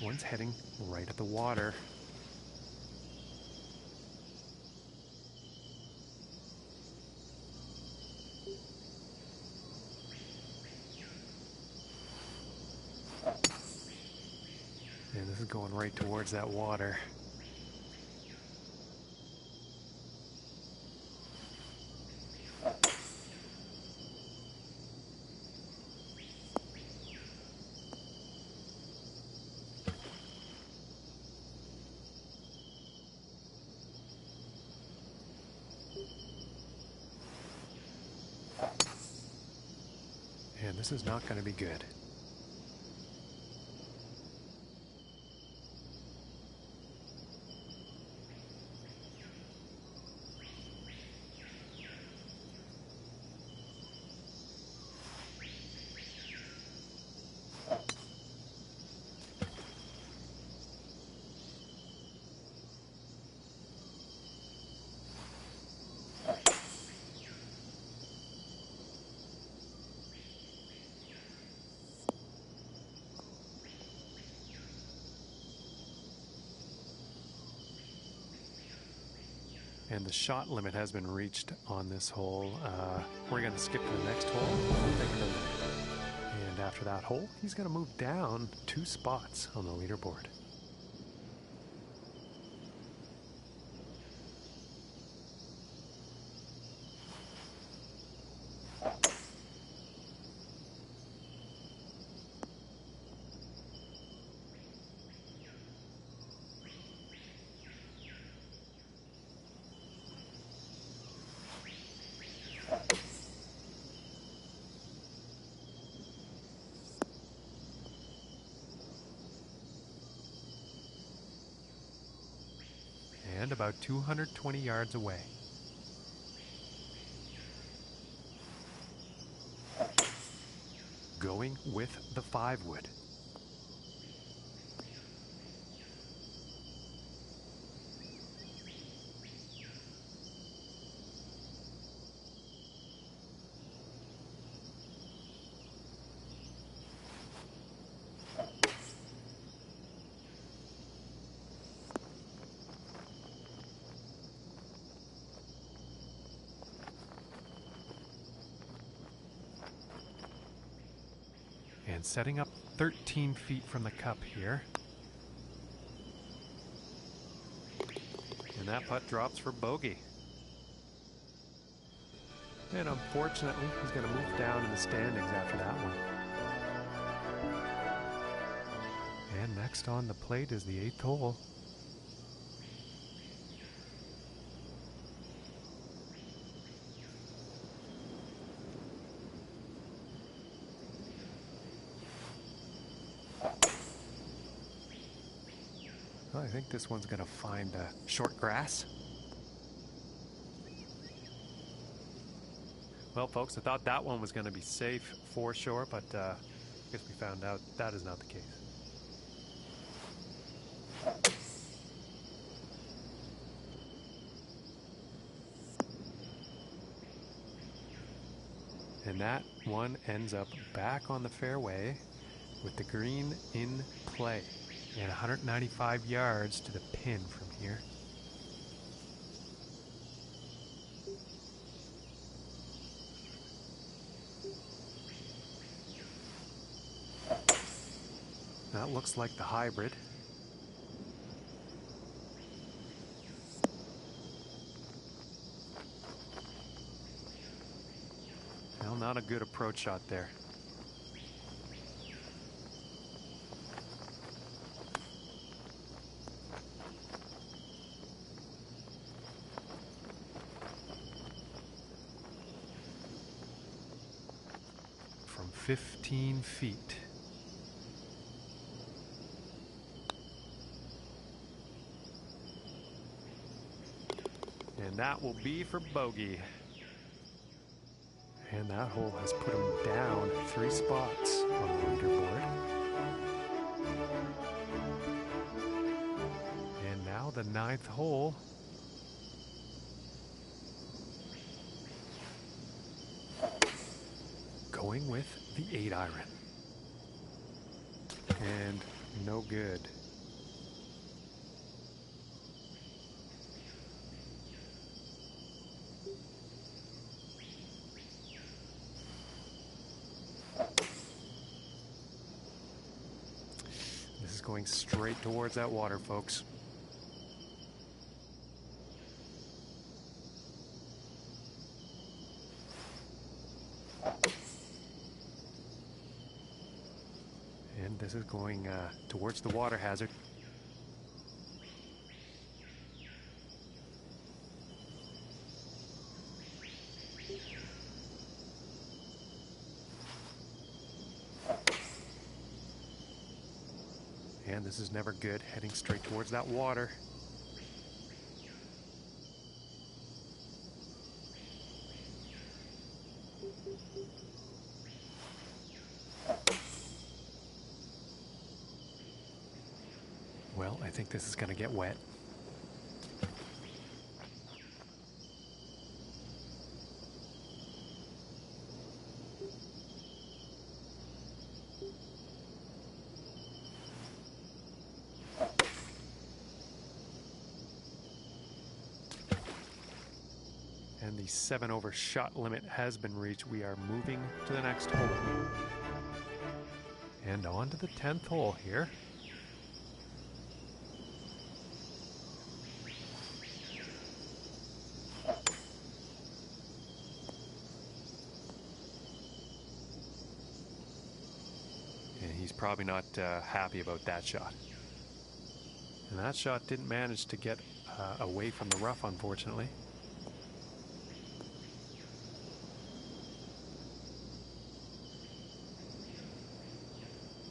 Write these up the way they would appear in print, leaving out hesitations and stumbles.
one's heading right at the water. And this is going right towards that water. And this is not going to be good. And the shot limit has been reached on this hole. We're going to skip to the next hole. And after that hole, he's going to move down 2 spots on the leaderboard. And about 220 yards away. Going with the 5-wood. And setting up 13 feet from the cup here. And that putt drops for bogey. And unfortunately, he's going to move down in the standings after that one. And next on the plate is the 8th hole. I think this one's going to find short grass. Well, folks, I thought that one was going to be safe for sure, but I guess we found out that is not the case. And that one ends up back on the fairway with the green in play. And 195 yards to the pin from here. That looks like the hybrid. Well, not a good approach shot there. From 15 feet. And that will be for bogey. And that hole has put him down 3 spots on the leaderboard. And now the 9th hole. Going with the 8-iron. And No good. This is going straight towards that water, folks. And this is going towards the water hazard. And this is never good, heading straight towards that water. Well, I think this is going to get wet. And the 7-over shot limit has been reached. We are moving to the next hole. And on to the 10th hole here. And he's probably not happy about that shot. And that shot didn't manage to get away from the rough, unfortunately.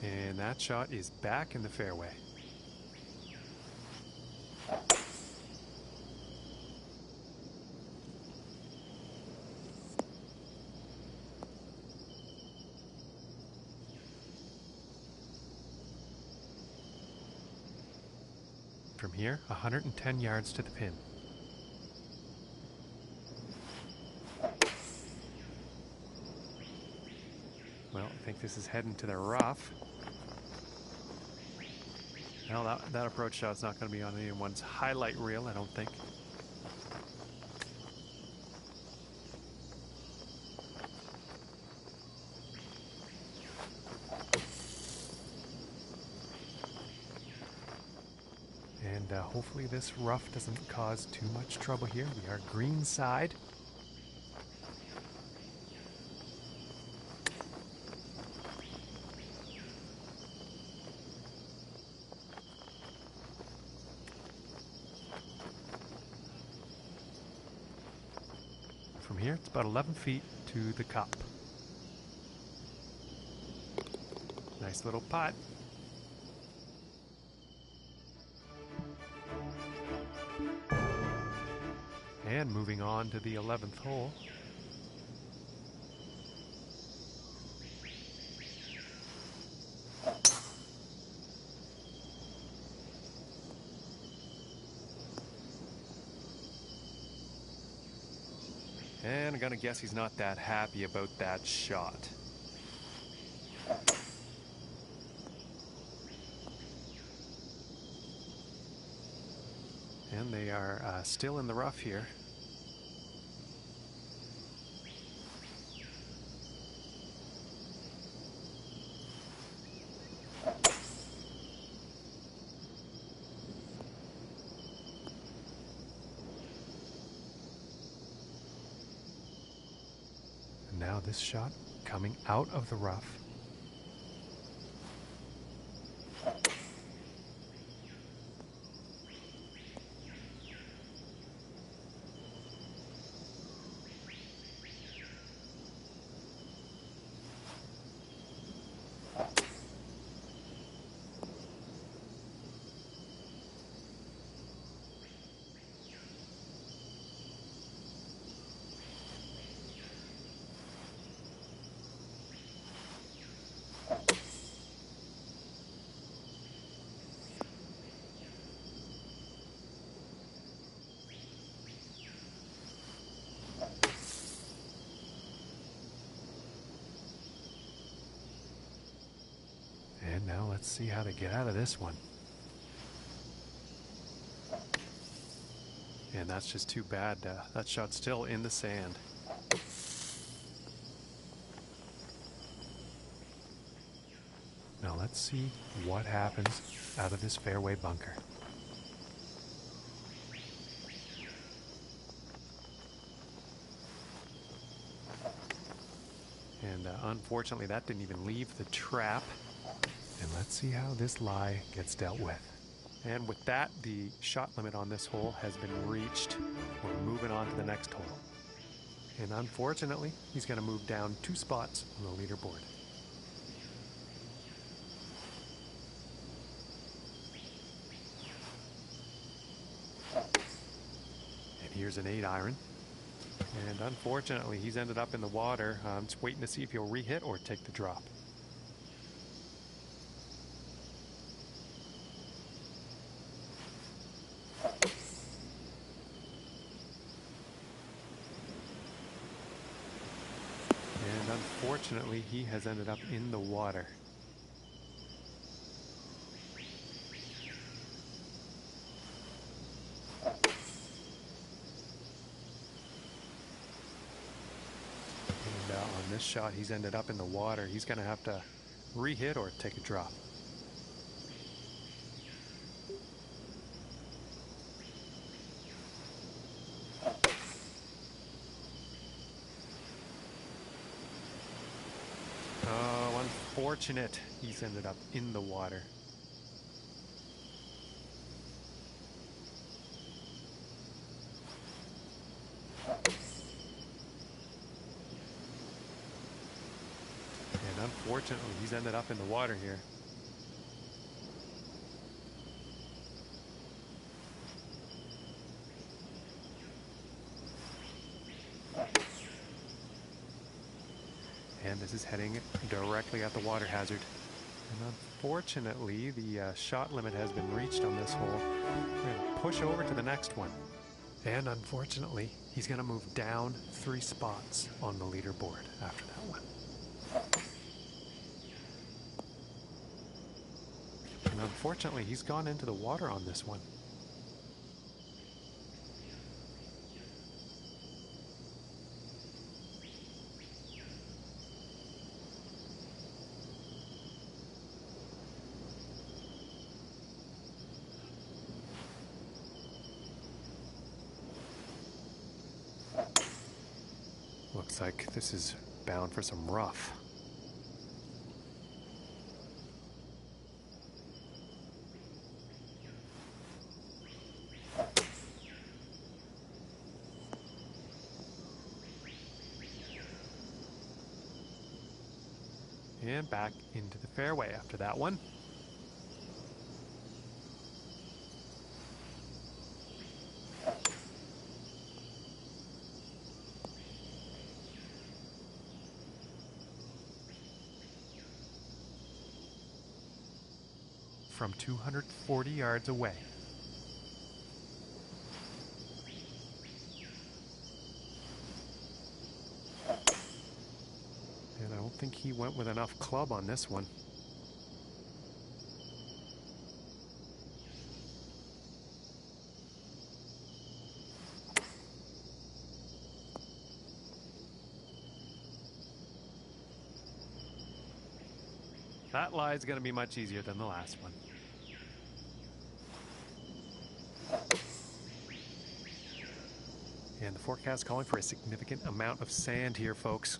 And that shot is back in the fairway. From here, 110 yards to the pin. Well, I think this is heading to the rough. Well, that approach shot's not going to be on anyone's highlight reel, I don't think. And hopefully this rough doesn't cause too much trouble here. We are green side. From here, it's about 11 feet to the cup. Nice little putt. And moving on to the 11th hole. And I'm gonna guess he's not that happy about that shot. And they are still in the rough here. And now this shot coming out of the rough. And now let's see how they get out of this one. And that's just too bad. That shot's still in the sand. Now let's see what happens out of this fairway bunker. And unfortunately, that didn't even leave the trap. And let's see how this lie gets dealt with. And with that, the shot limit on this hole has been reached. We're moving on to the next hole. And unfortunately, he's going to move down 2 spots on the leaderboard. And here's an 8-iron. And unfortunately, he's ended up in the water. I'm just waiting to see if he'll re-hit or take the drop. And unfortunately, he has ended up in the water. And on this shot, he's ended up in the water. He's going to have to re-hit or take a drop. Oh, unfortunate. He's ended up in the water. And unfortunately, he's ended up in the water here. And this is heading directly at the water hazard. And unfortunately, the shot limit has been reached on this hole. We're going to push over to the next one. And unfortunately, he's going to move down 3 spots on the leaderboard after that one. And unfortunately, he's gone into the water on this one. Looks like this is bound for some rough. And back into the fairway after that one. From 240 yards away. And I don't think he went with enough club on this one. That lie is going to be much easier than the last one. And the forecast calling for a significant amount of sand here, folks.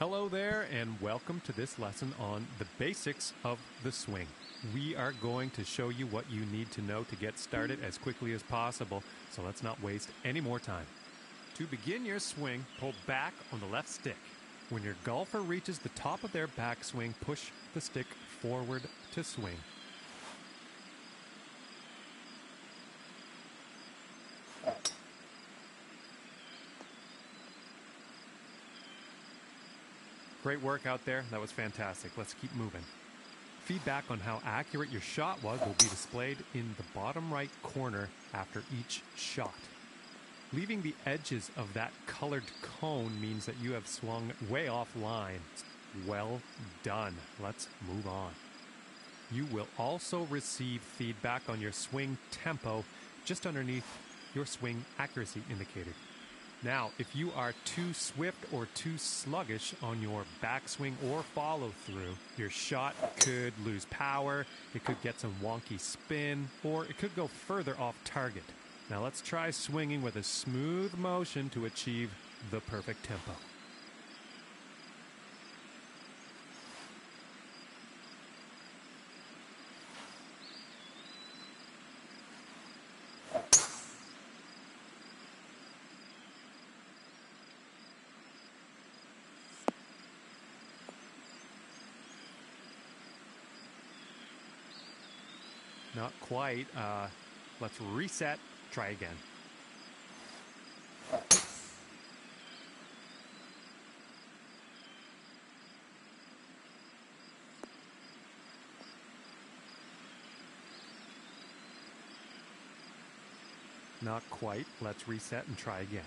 Hello there, and welcome to this lesson on the basics of the swing. We are going to show you what you need to know to get started as quickly as possible, so let's not waste any more time. To begin your swing, pull back on the left stick. When your golfer reaches the top of their backswing, push the stick forward to swing. Great work out there. That was fantastic. Let's keep moving. Feedback on how accurate your shot was will be displayed in the bottom right corner after each shot. Leaving the edges of that colored cone means that you have swung way offline. Well done. Let's move on. You will also receive feedback on your swing tempo just underneath your swing accuracy indicator. Now, if you are too swift or too sluggish on your backswing or follow-through, your shot could lose power, it could get some wonky spin, or it could go further off target. Now let's try swinging with a smooth motion to achieve the perfect tempo. Not quite. Let's reset. Try again. Not quite. Let's reset and try again.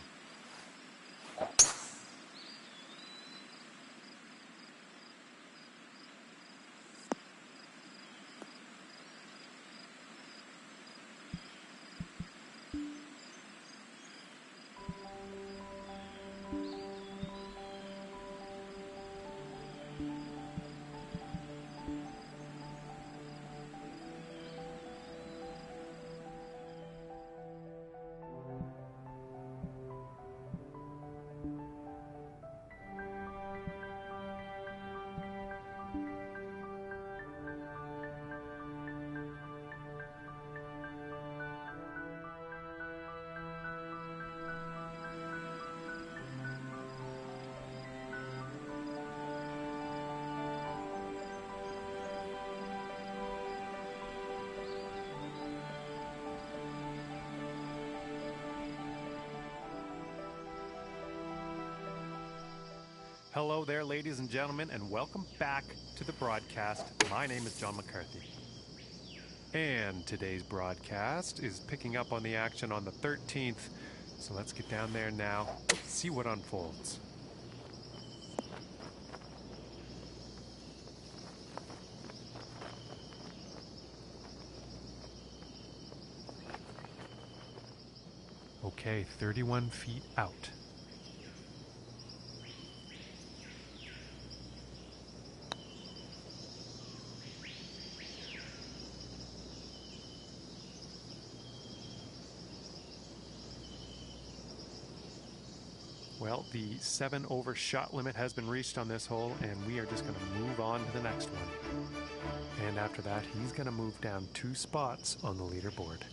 Hello there, ladies and gentlemen, and welcome back to the broadcast. My name is John McCarthy. And today's broadcast is picking up on the action on the 13th, so let's get down there now, see what unfolds. Okay, 31 feet out. Well, the 7-over shot limit has been reached on this hole, and we are just going to move on to the next one. And after that, he's going to move down 2 spots on the leaderboard.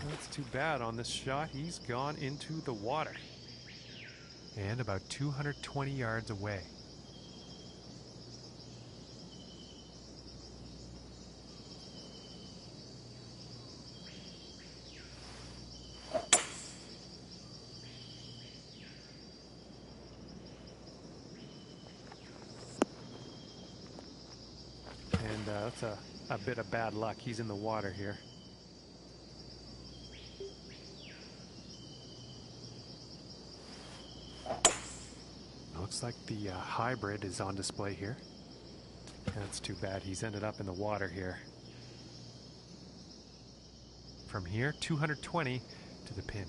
That's too bad on this shot. He's gone into the water. And about 220 yards away. And that's a bit of bad luck. He's in the water here. Looks like the hybrid is on display here. That's too bad. He's ended up in the water here. From here, 220 to the pin.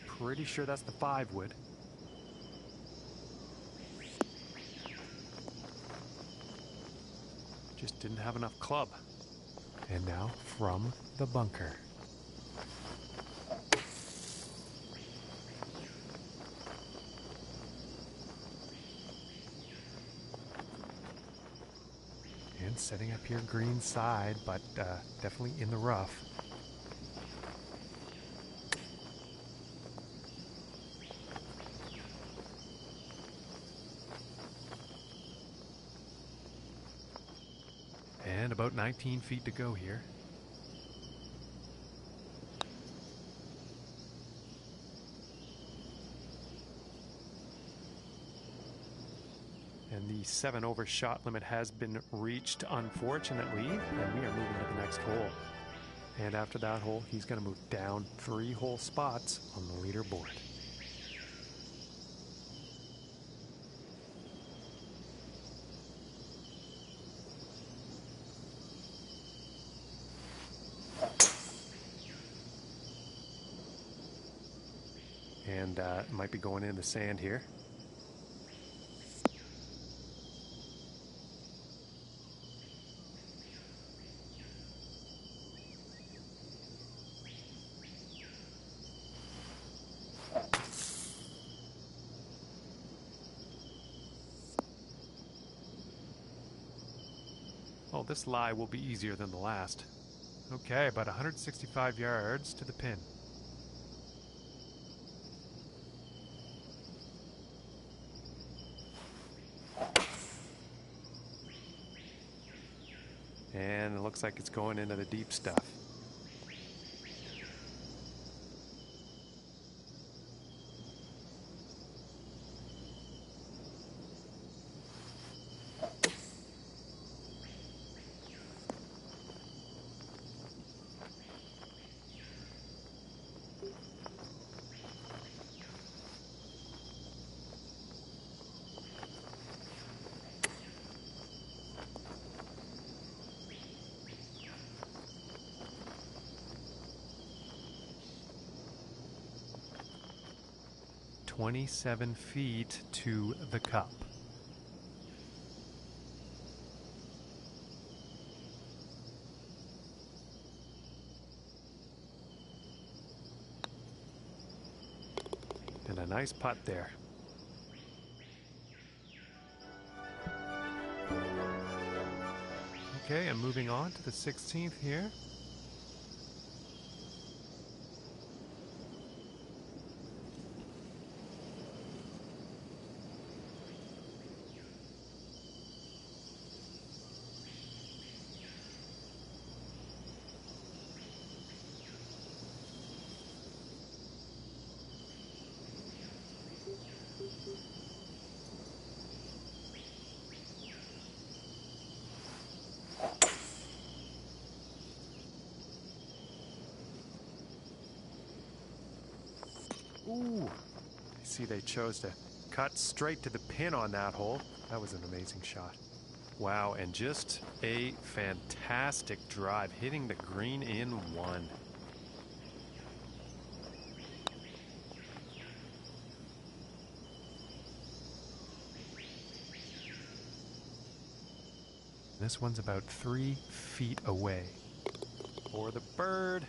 Pretty sure that's the 5 wood. Just didn't have enough club. And now from the bunker. And setting up your green side, but definitely in the rough. And about 19 feet to go here. And the 7 over shot limit has been reached, unfortunately, and we are moving to the next hole. And after that hole, he's going to move down 3 whole spots on the leaderboard. And might be going in the sand here. Oh, this lie will be easier than the last. Okay, about 165 yards to the pin. And it looks like it's going into the deep stuff. "27 feet to the cup." And a nice putt there. Okay, and moving on to the 16th here. Ooh, I see they chose to cut straight to the pin on that hole. That was an amazing shot. Wow, and just a fantastic drive, hitting the green in 1. This one's about 3 feet away. For the bird.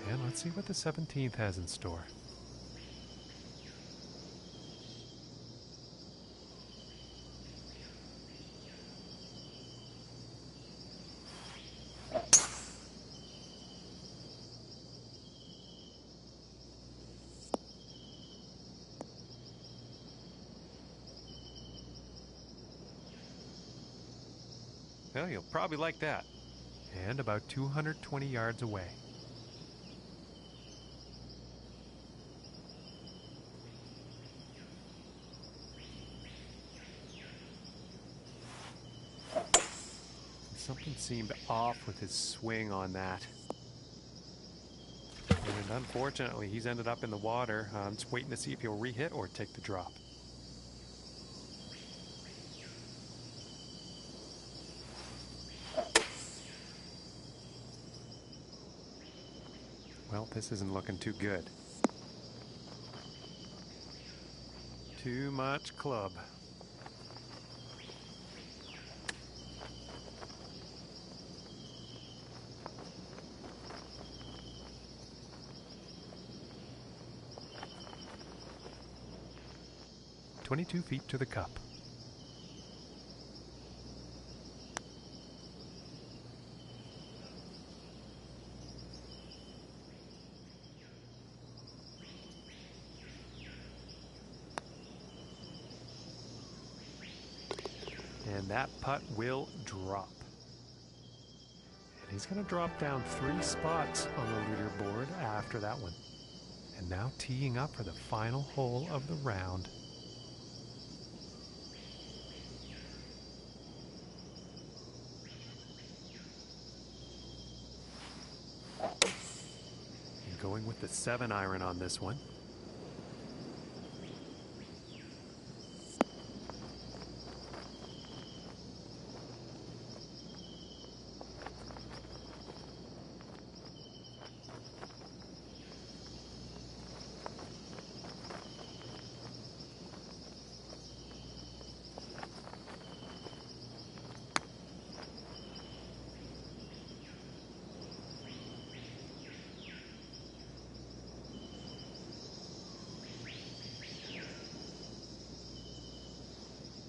And let's see what the 17th has in store. Well, you'll probably like that. And about 220 yards away. Something seemed off with his swing on that. And unfortunately, he's ended up in the water. I'm just waiting to see if he'll re-hit or take the drop. Well, this isn't looking too good. Too much club. "22 feet to the cup." And that putt will drop. And he's going to drop down 3 spots on the leaderboard after that one. And now teeing up for the final hole of the round. And going with the 7-iron on this one.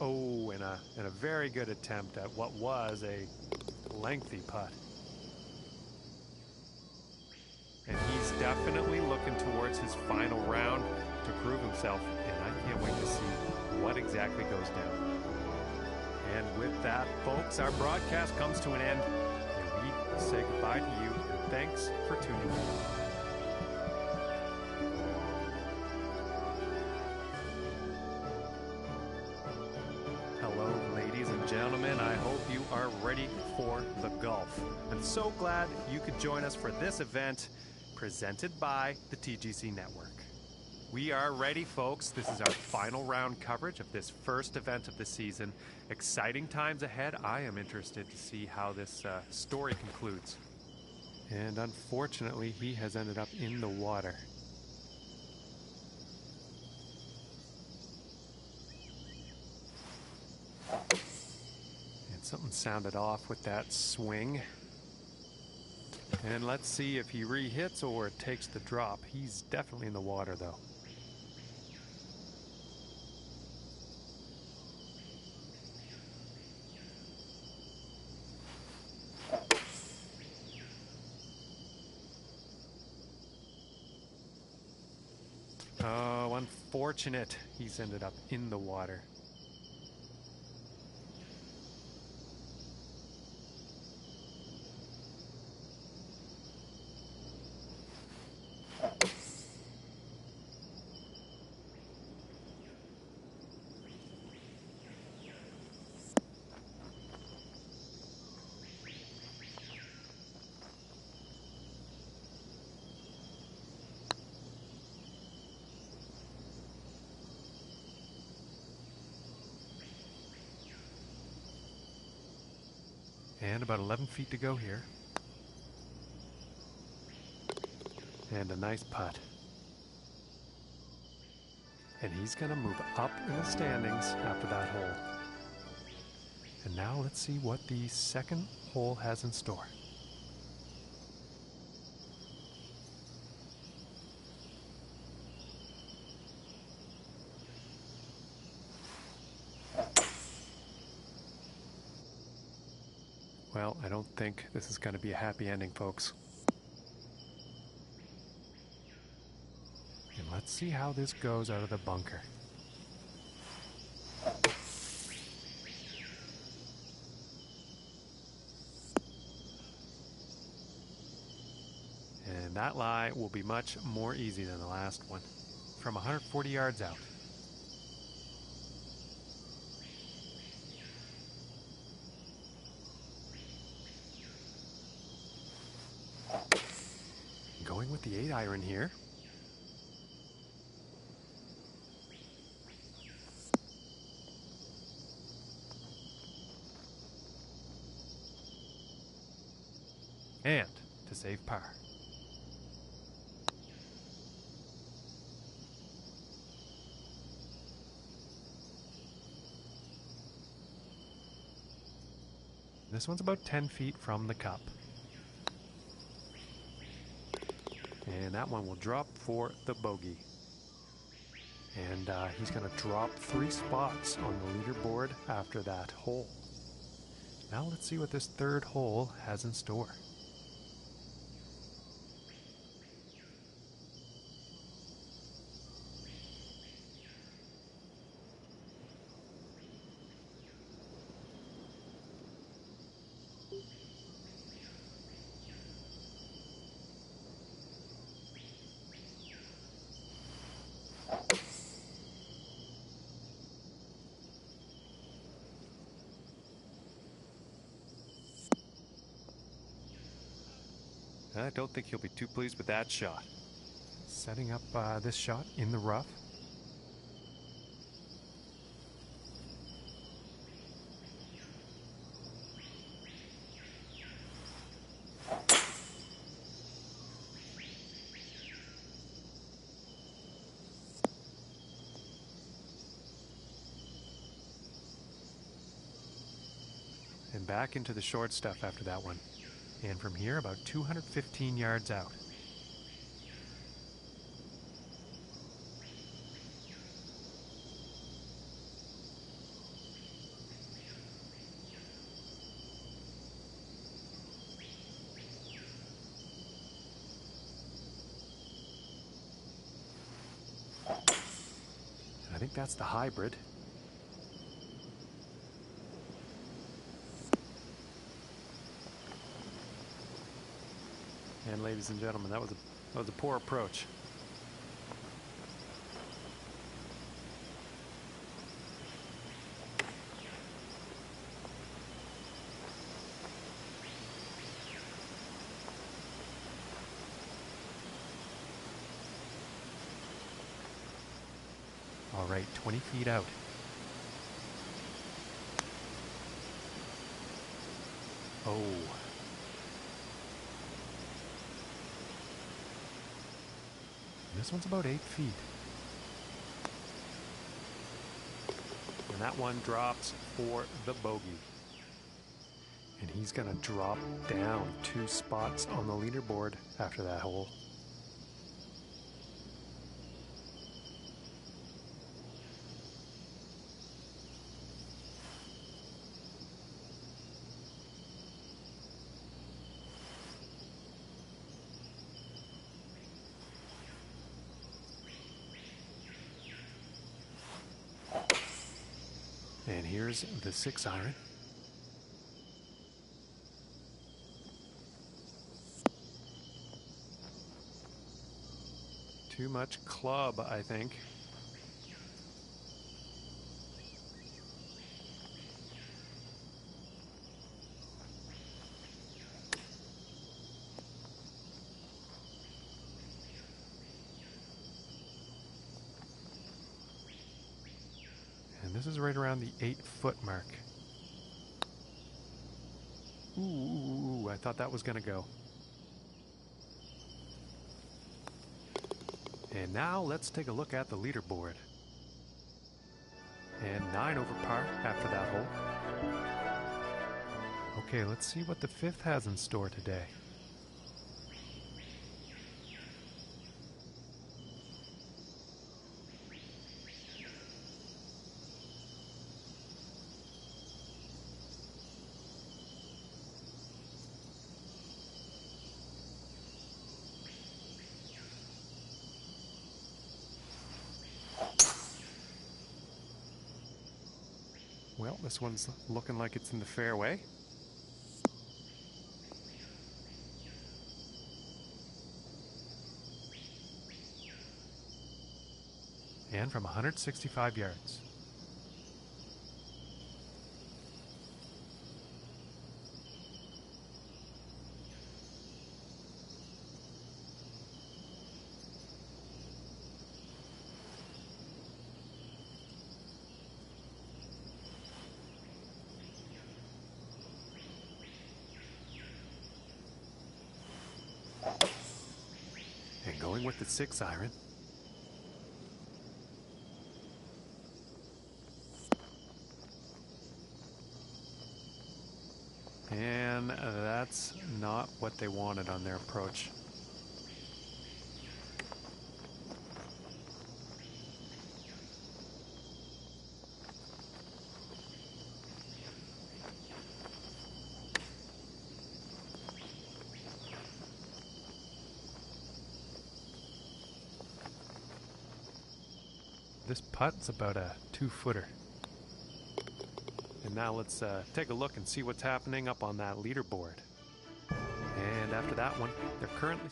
Oh, and a very good attempt at what was a lengthy putt. And he's definitely looking towards his final round to prove himself, and I can't wait to see what exactly goes down. And with that, folks, our broadcast comes to an end, and we say goodbye to you, and thanks for tuning in. Gentlemen, I hope you are ready for the golf. I'm so glad you could join us for this event presented by the TGC Network. We are ready, folks. This is our final round coverage of this first event of the season. Exciting times ahead. I am interested to see how this story concludes. And unfortunately, he has ended up in the water. Something sounded off with that swing. And let's see if he re-hits or takes the drop. He's definitely in the water, though. Oh, unfortunate. He's ended up in the water. And about 11 feet to go here. And a nice putt. And he's going to move up in the standings after that hole. And now let's see what the second hole has in store. Well, I don't think this is going to be a happy ending, folks. And let's see how this goes out of the bunker. And that lie will be much more easy than the last one, from 140 yards out. the 8 iron here. And to save par. This one's about 10 feet from the cup. And that one will drop for the bogey. And he's going to drop 3 spots on the leaderboard after that hole. Now let's see what this third hole has in store. I don't think he'll be too pleased with that shot. Setting up this shot in the rough. And back into the short stuff after that one. And from here, about 215 yards out. I think that's the hybrid. And ladies and gentlemen, that was a poor approach. All right, 20 feet out. Oh. This one's about 8 feet. And that one drops for the bogey. And he's going to drop down 2 spots on the leaderboard after that hole. And here's the 6 iron. Too much club, I think. This is right around the 8-foot mark. Ooh, I thought that was going to go. And now let's take a look at the leaderboard. And 9 over par after that hole. Okay, let's see what the 5th has in store today. Well, this one's looking like it's in the fairway. And from 165 yards. Going with the 6 iron. And that's not what they wanted on their approach. This putt's about a 2-footer. And now let's take a look and see what's happening up on that leaderboard. And after that one, they're currently...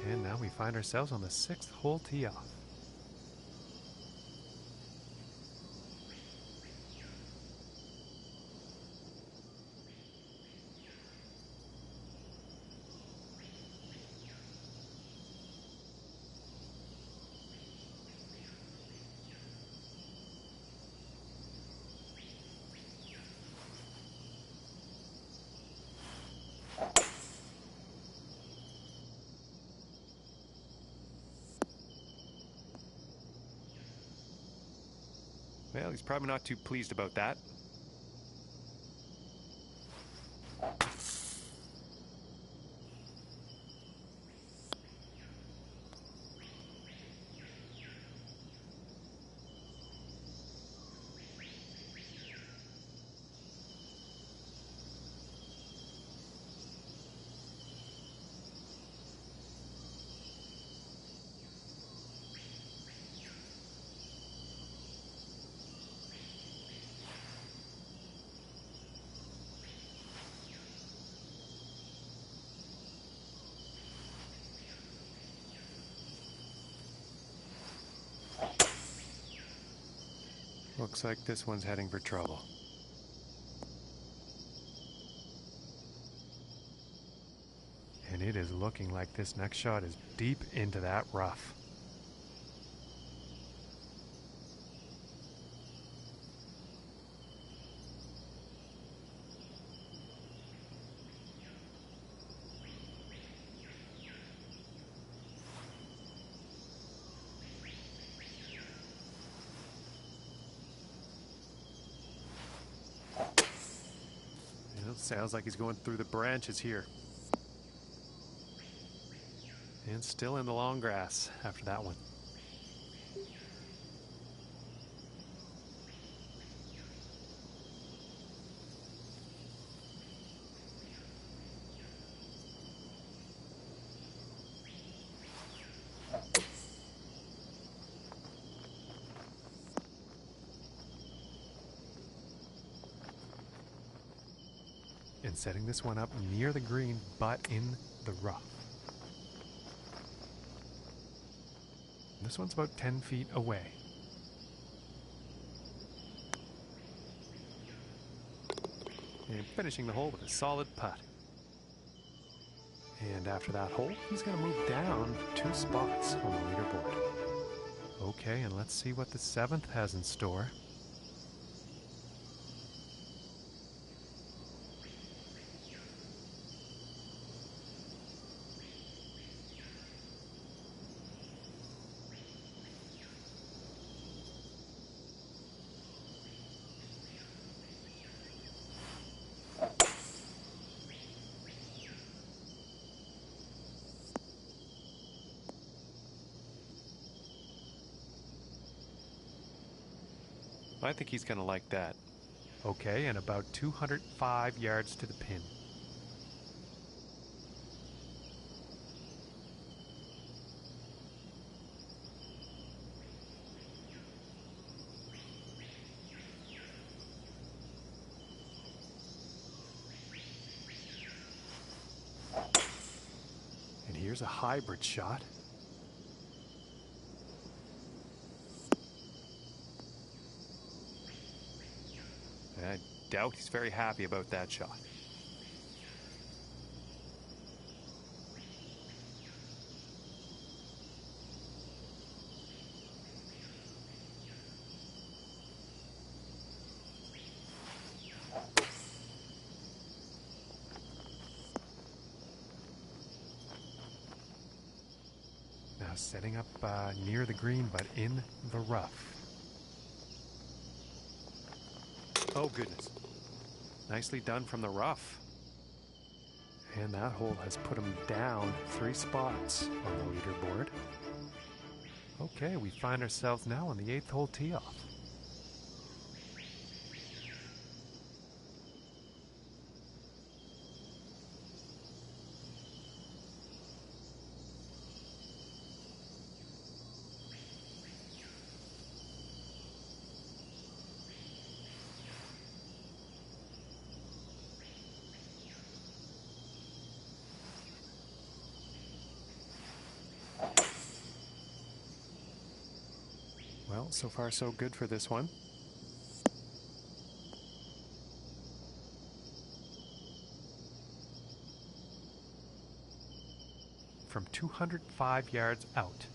And now we find ourselves on the 6th hole tee off. Well, he's probably not too pleased about that. Looks like this one's heading for trouble. And it is looking like this next shot is deep into that rough. It sounds like he's going through the branches here. And still in the long grass after that one. And setting this one up near the green, but in the rough. This one's about 10 feet away. And finishing the hole with a solid putt. And after that hole, he's going to move down 2 spots on the leaderboard. Okay, and let's see what the 7th has in store. I think he's going to like that. Okay, and about 205 yards to the pin. And here's a hybrid shot. I doubt he's very happy about that shot. setting up near the green, but in the rough. Oh, goodness. Nicely done from the rough. And that hole has put him down 3 spots on the leaderboard. Okay, we find ourselves now on the 8th hole tee-off. Well, so far so good for this one. From 205 yards out.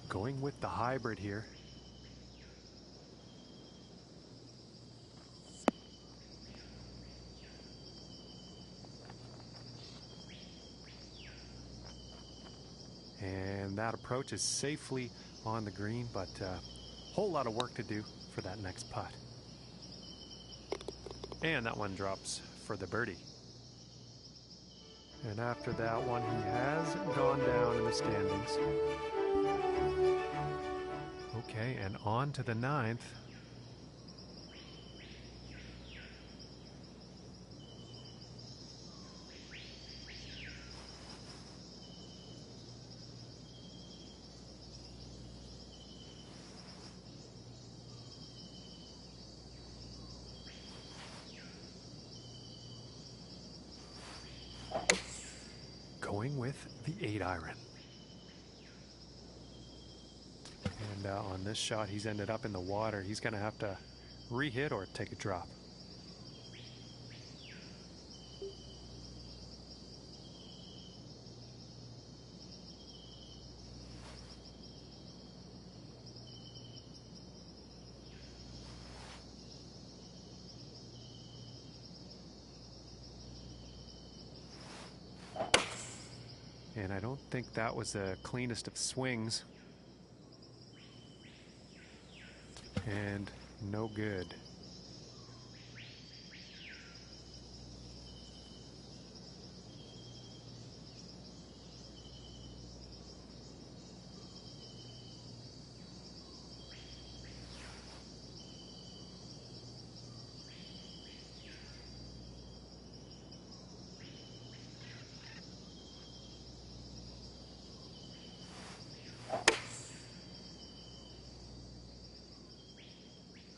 Going with the hybrid here. And that approach is safely on the green, but a whole lot of work to do for that next putt. And that one drops for the birdie. And after that one, he has gone down in the standings. Okay, and on to the 9th. Going with the 8-iron. And on this shot, he's ended up in the water. He's going to have to re-hit or take a drop. And I don't think that was the cleanest of swings. And no good.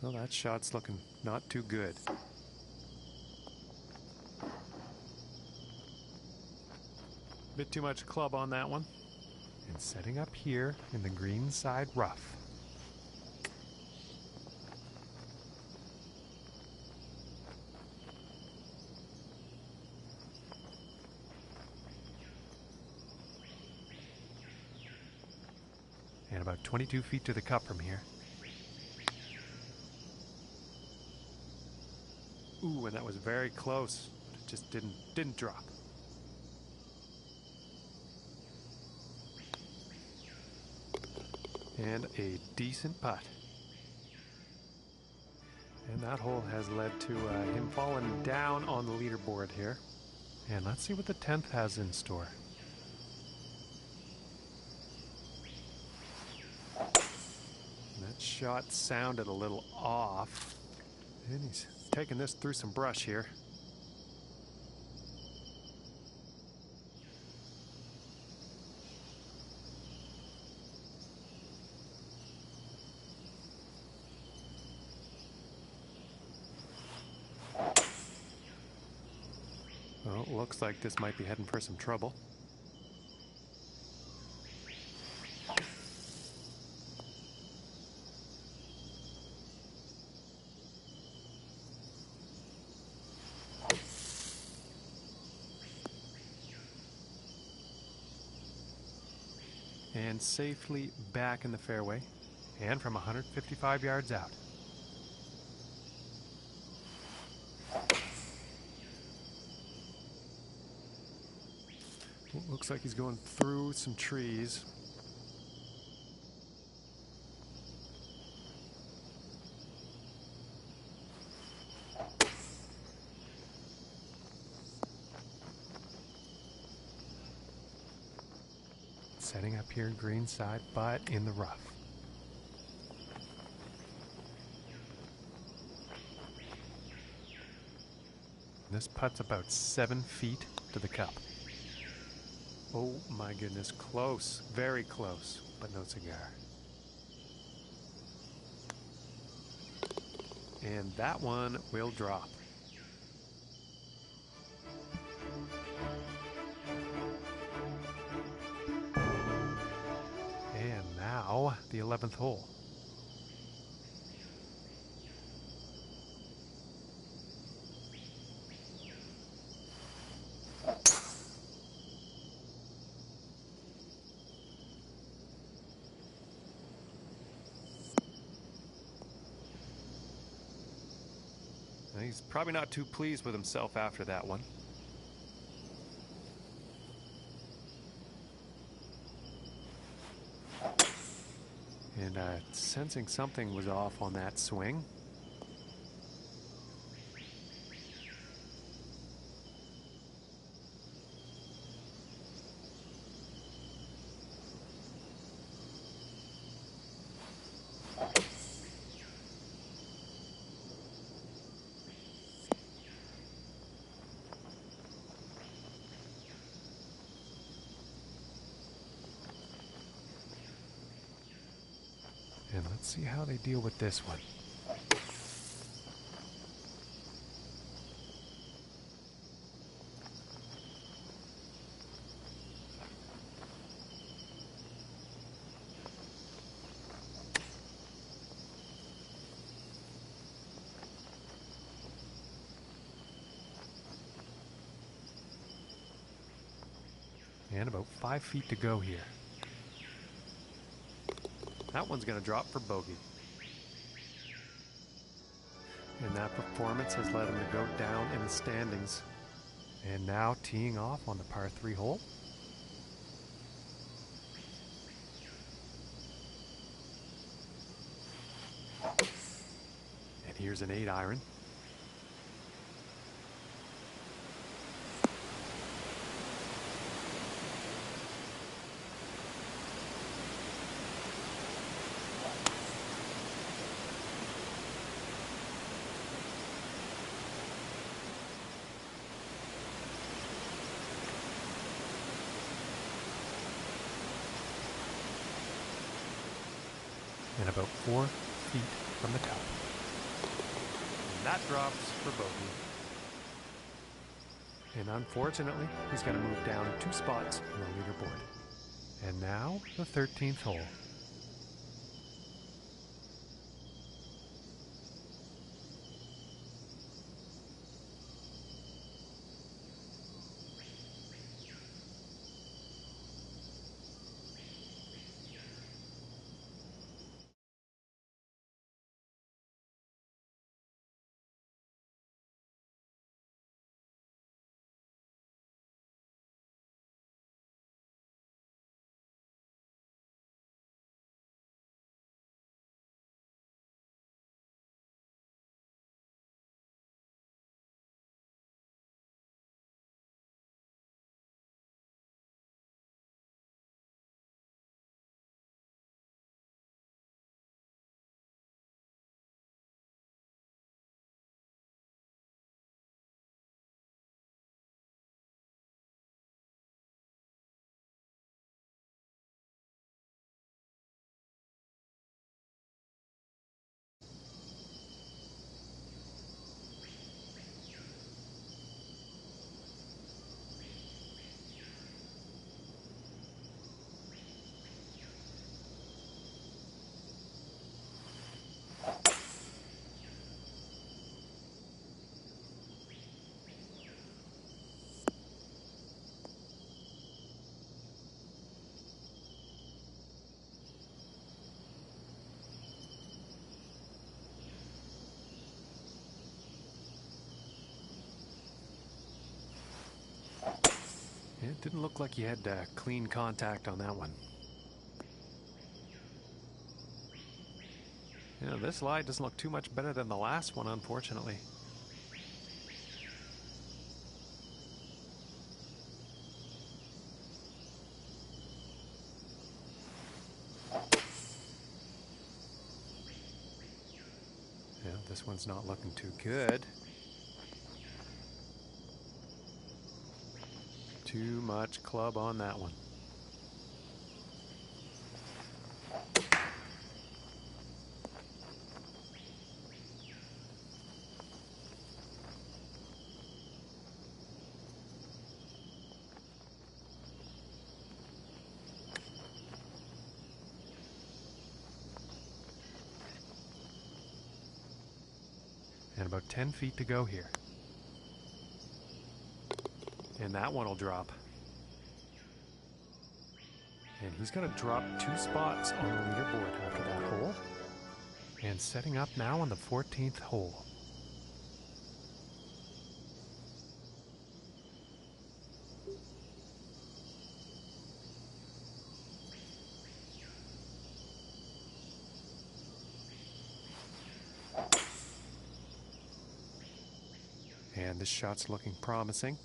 Well, that shot's looking not too good. Bit too much club on that one. And setting up here in the green side rough. And about 22 feet to the cup from here. Ooh, and that was very close. It just didn't drop. And a decent putt. And that hole has led to him falling down on the leaderboard here. And let's see what the 10th has in store. And that shot sounded a little off. And he's taking this through some brush here. Well, looks like this might be heading for some trouble. and safely back in the fairway and from 155 yards out. Well, looks like he's going through some trees. Setting up here green side, but in the rough. This putt's about 7 feet to the cup. Oh my goodness, close, very close, but no cigar. And that one will drop. And now the 11th hole. He's probably not too pleased with himself after that one. And sensing something was off on that swing. And let's see how they deal with this one. And about 5 feet to go here. That one's going to drop for bogey. And that performance has led him to go down in the standings. And now teeing off on the par 3 hole. And here's an 8-iron. And about 4 feet from the cup. And that drops for bogey. And unfortunately, he's going to move down 2 spots on the leaderboard. And now, the 13th hole. Didn't look like you had clean contact on that one. You know, this lie doesn't look too much better than the last one, unfortunately. Yeah, this one's not looking too good. Too much club on that one. And about 10 feet to go here. And that one will drop. And he's going to drop 2 spots on the leaderboard after that hole. And setting up now on the 14th hole. And this shot's looking promising.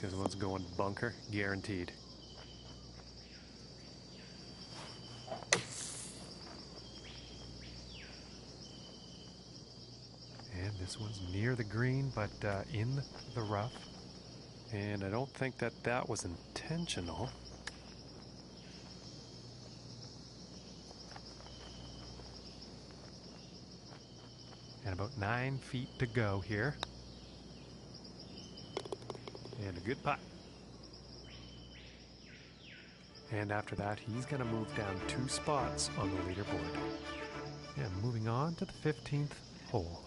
This one's going bunker, guaranteed. And this one's near the green, but in the rough. And I don't think that was intentional. And about 9 feet to go here. And a good putt. And after that, he's going to move down 2 spots on the leaderboard. And moving on to the 15th hole.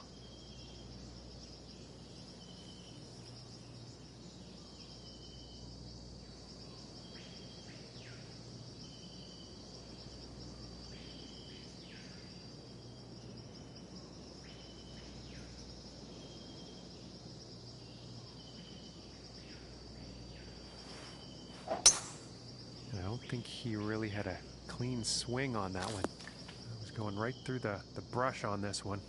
I don't think he really had a clean swing on that one. I was going right through the brush on this one.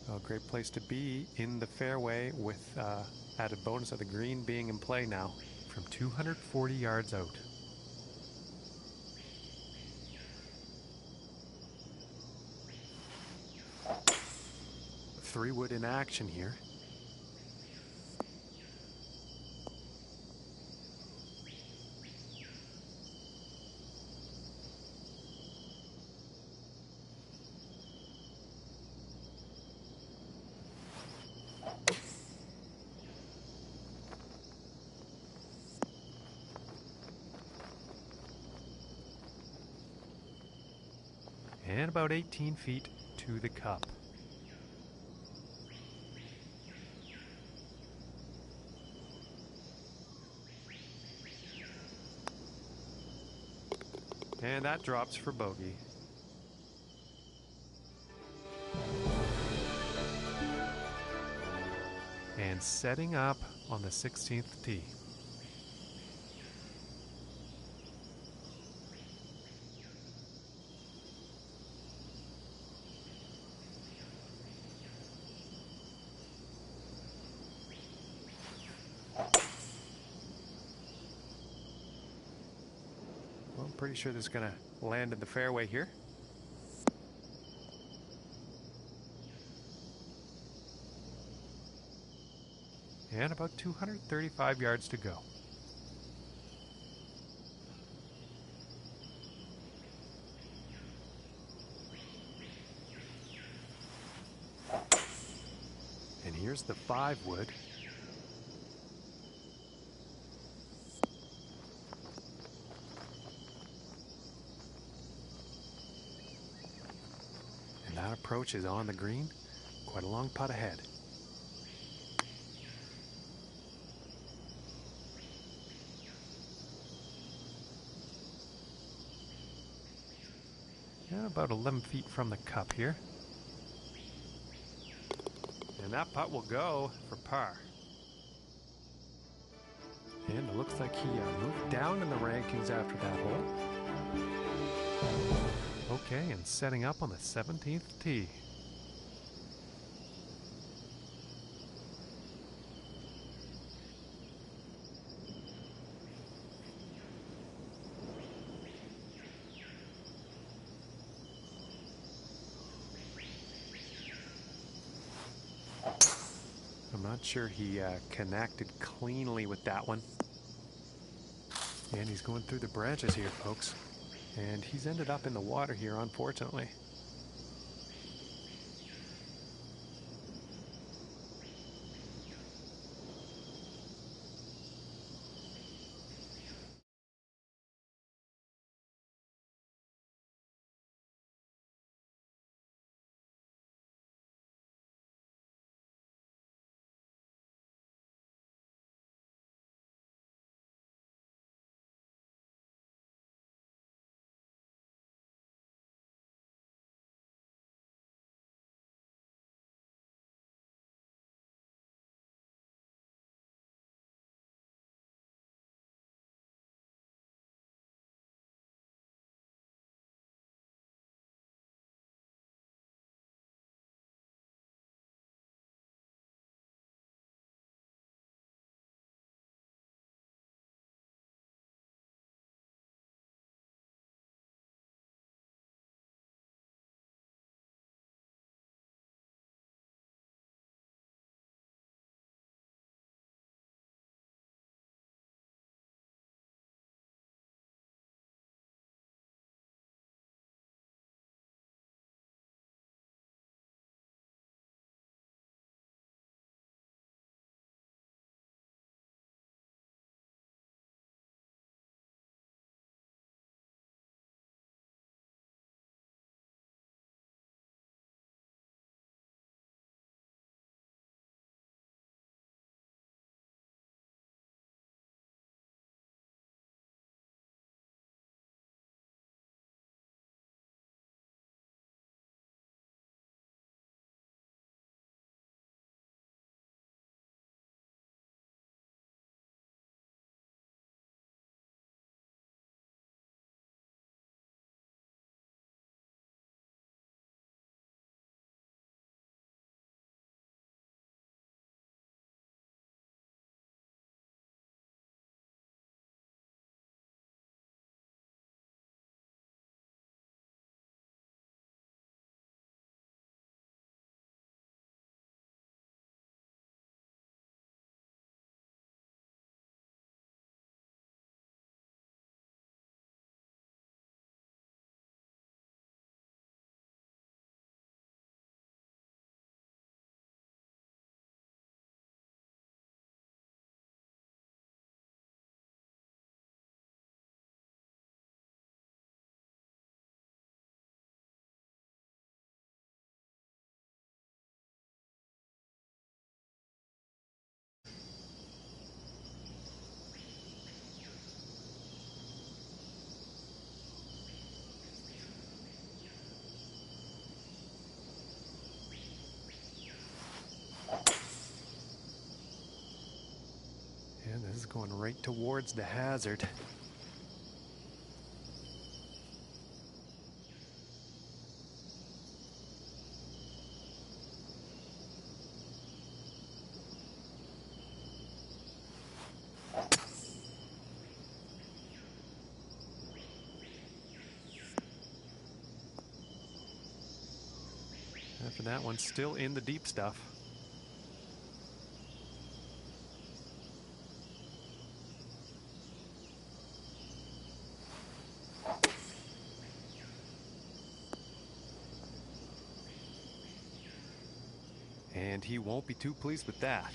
A great place to be in the fairway with added bonus of the green being in play now from 240 yards out. Three wood in action here. And about 18 feet to the cup. And that drops for bogey. And setting up on the 16th tee. Well, I'm pretty sure this is going to land in the fairway here. And about 235 yards to go. And here's the 5 wood. And that approach is on the green. Quite a long putt ahead. Yeah, about 11 feet from the cup here. And that putt will go for par. And it looks like he moved down in the rankings after that hole. Okay, and setting up on the 17th tee. I'm not sure he connected cleanly with that one. And he's going through the branches here, folks. And he's ended up in the water here, unfortunately. right towards the hazard. After that one, still in the deep stuff. And he won't be too pleased with that.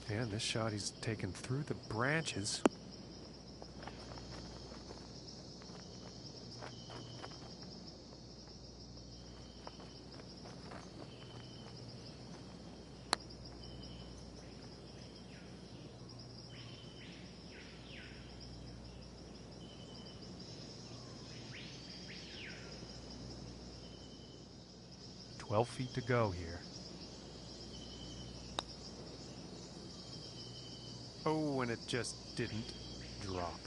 And this shot he's taken through the branches. "12 feet to go here." Oh, and it just didn't drop.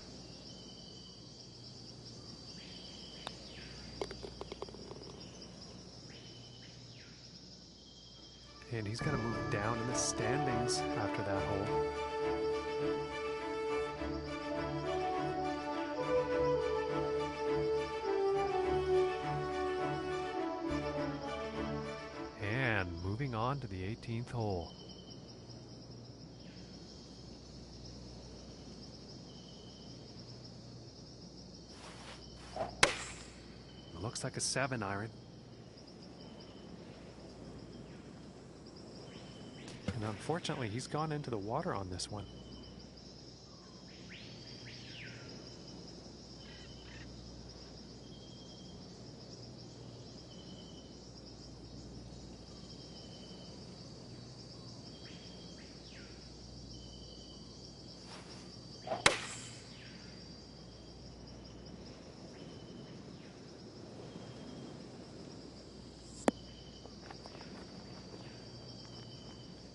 And he's got to move down in the standings after that hole. And moving on to the 18th hole. Looks like a 7-iron. And unfortunately, he's gone into the water on this one.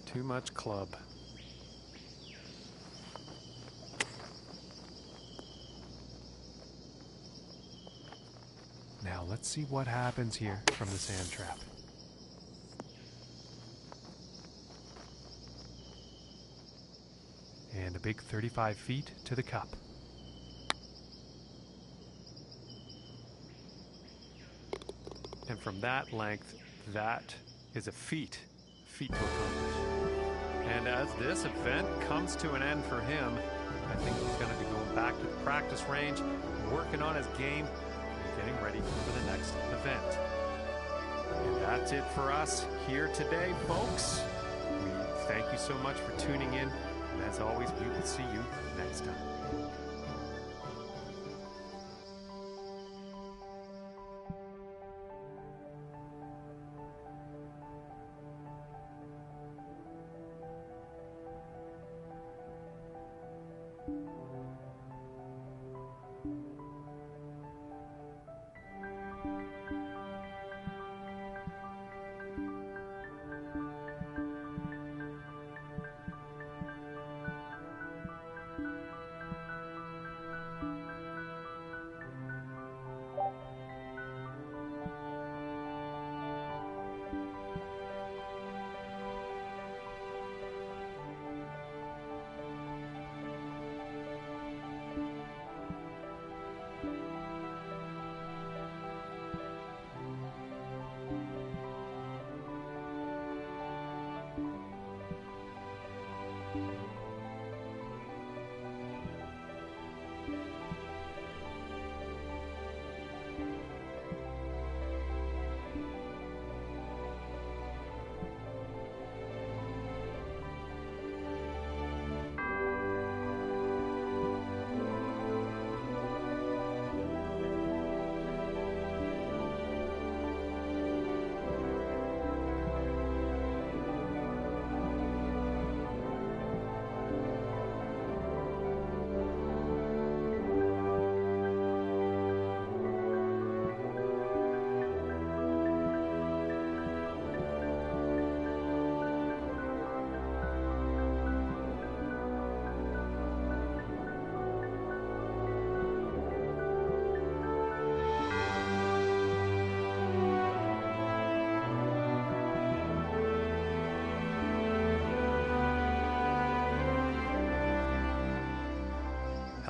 Too much club. Now let's see what happens here from the sand trap. And a big 35 feet to the cup. And from that length, that is a feat to accomplish. And as this event comes to an end for him, I think he's going to be going back to the practice range, working on his game, and getting ready for the next event. And that's it for us here today, folks. We thank you so much for tuning in, and as always, we will see you next time.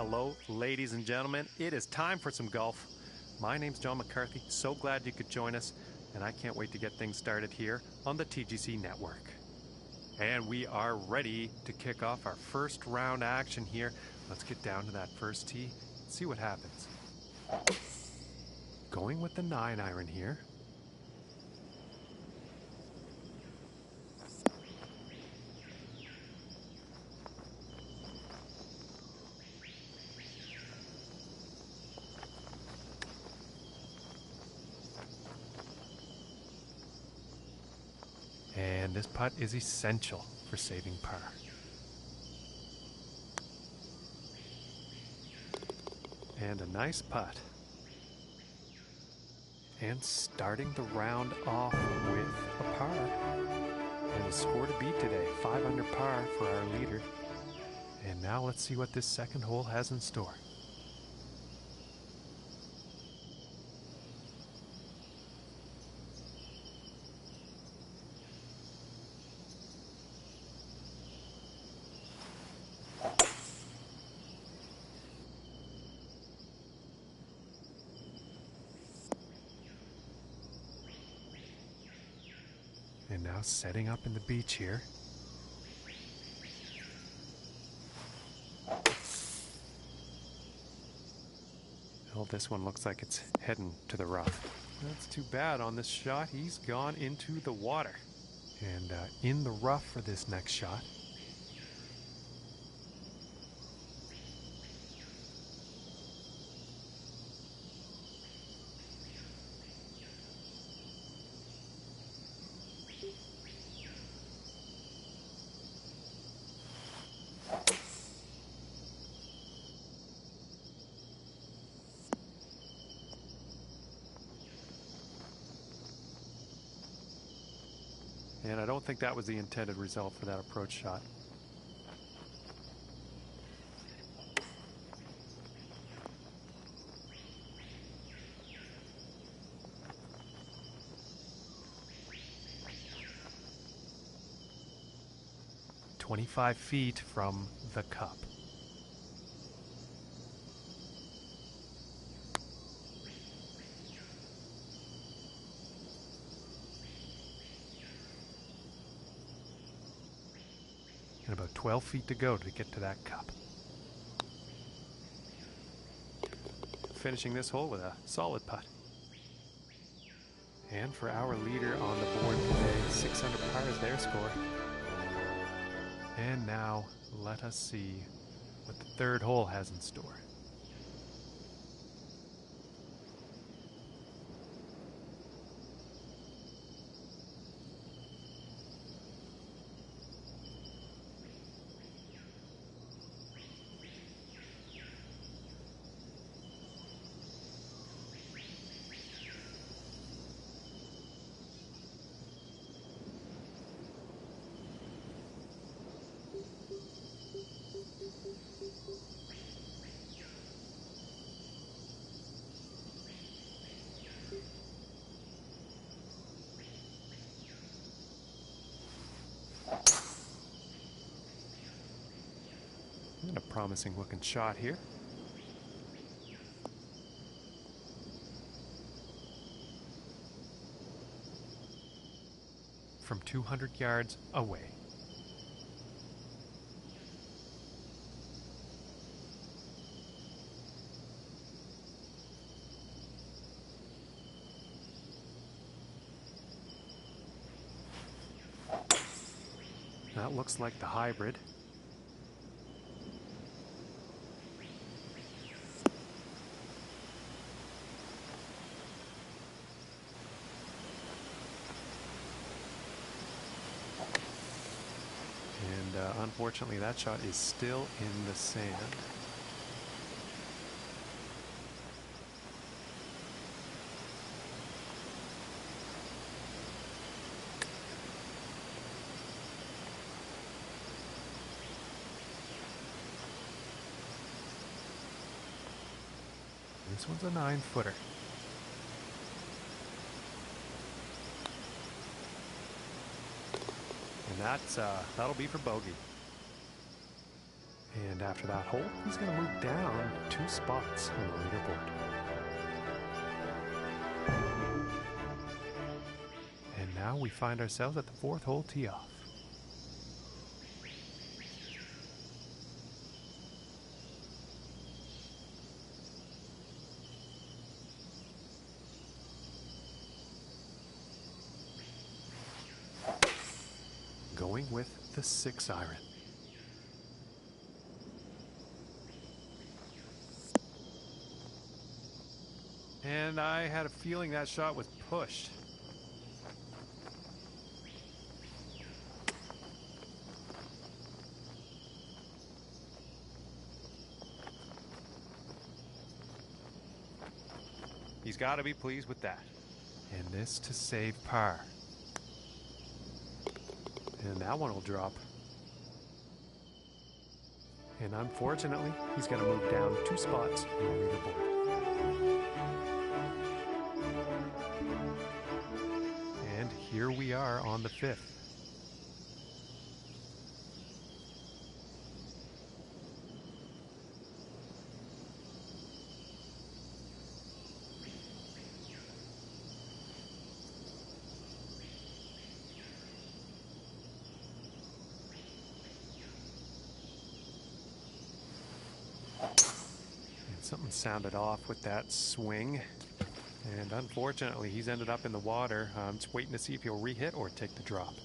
Hello, ladies and gentlemen. It is time for some golf. My name's John McCarthy. So glad you could join us, and I can't wait to get things started here on the TGC network. And we are ready to kick off our first round action here. Let's get down to that first tee, see what happens. Going with the 9-iron here. And this putt is essential for saving par. And a nice putt. And starting the round off with a par. And the score to beat today, 5 under par for our leader. And now let's see what this second hole has in store. And now setting up in the beach here. Well, this one looks like it's heading to the rough. That's too bad on this shot. He's gone into the water. And in the rough for this next shot. And I don't think that was the intended result for that approach shot. "25 feet from the cup." And about 12 feet to go to get to that cup. Finishing this hole with a solid putt. And for our leader on the board today, 6 under par is their score. And now let us see what the third hole has in store. And a promising looking shot here. From 200 yards away. That looks like the hybrid. And unfortunately, that shot is still in the sand. This one's a 9-footer. And that'll be for bogey. And after that hole, he's going to move down 2 spots on the leaderboard. And now we find ourselves at the 4th hole tee off. Going with the 6 iron. And I had a feeling that shot was pushed. He's got to be pleased with that. And this to save par. And that one will drop. And unfortunately, he's going to move down 2 spots on the leaderboard. And here we are on the 5th. Something sounded off with that swing, and unfortunately he's ended up in the water. I'm just waiting to see if he'll re-hit or take the drop.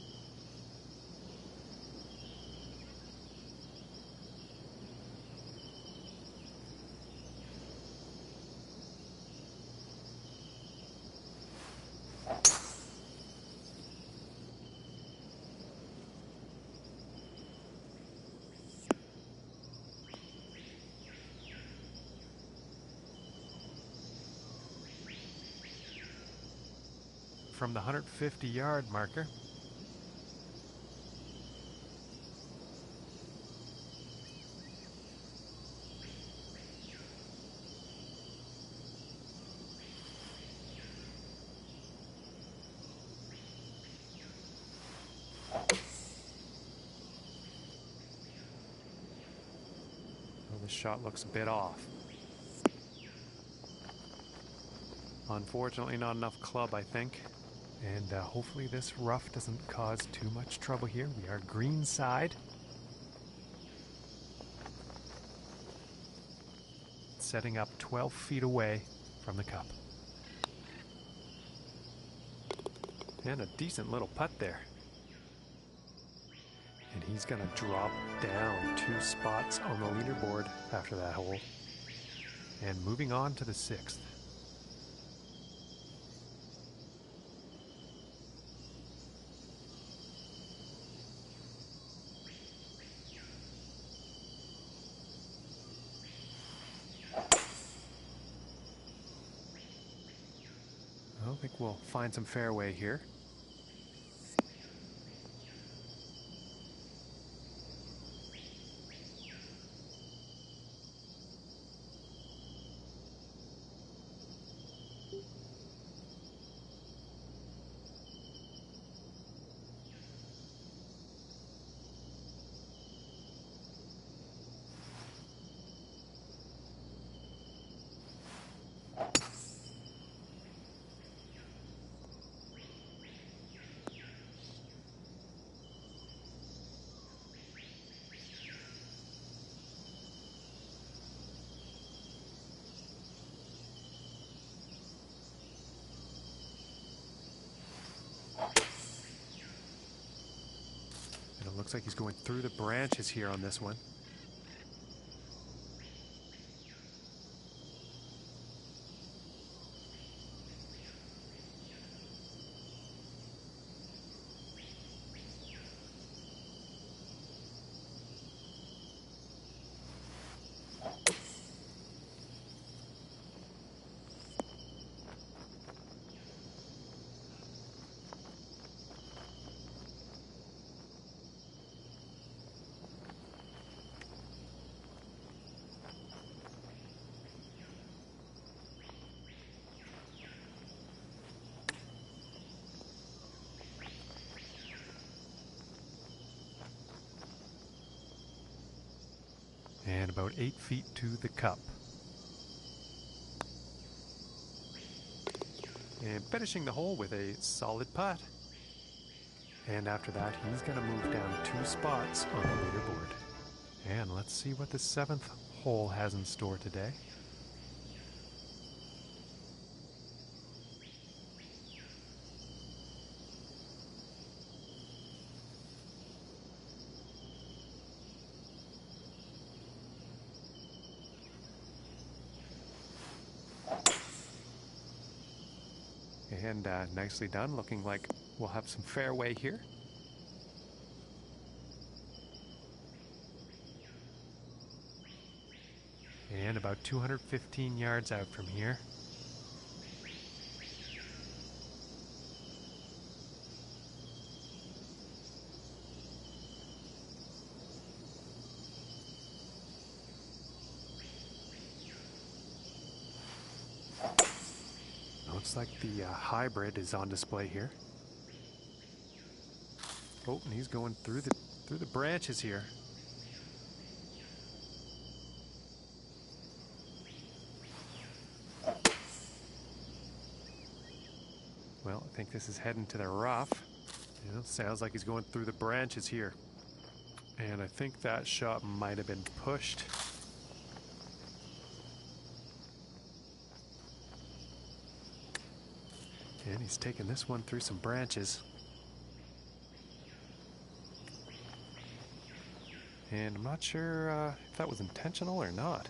From the 150-yard marker. Well, the shot looks a bit off. Unfortunately, not enough club, I think. And hopefully this rough doesn't cause too much trouble here. We are green side. Setting up 12 feet away from the cup. And a decent little putt there. And he's going to drop down 2 spots on the leaderboard after that hole. And moving on to the 6th. I think we'll find some fairway here. Looks like he's going through the branches here on this one. about 8 feet to the cup. And finishing the hole with a solid putt. And after that, he's going to move down 2 spots on the leaderboard. And let's see what the 7th hole has in store today. And nicely done, looking like we'll have some fairway here. And about 215 yards out from here. Looks like the hybrid is on display here. Oh, and he's going through the branches here. Well, I think this is heading to the rough. You know, sounds like he's going through the branches here. And I think that shot might have been pushed. And he's taking this one through some branches. And I'm not sure if that was intentional or not.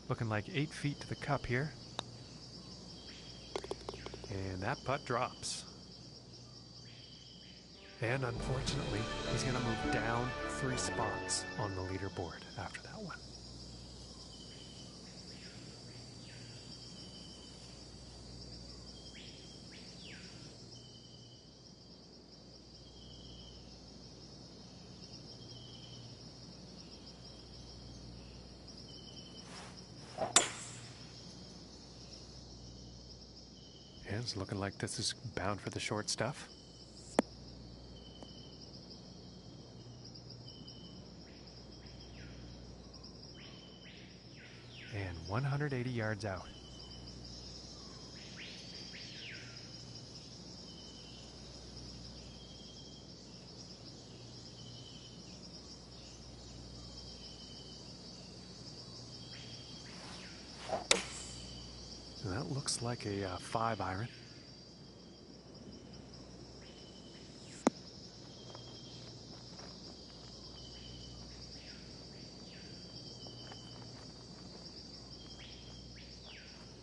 Looking like 8 feet to the cup here. And that putt drops. And unfortunately, he's going to move down 3 spots on the leaderboard after that one. And it's looking like this is bound for the short stuff. And 180 yards out. And that looks like a 5-iron.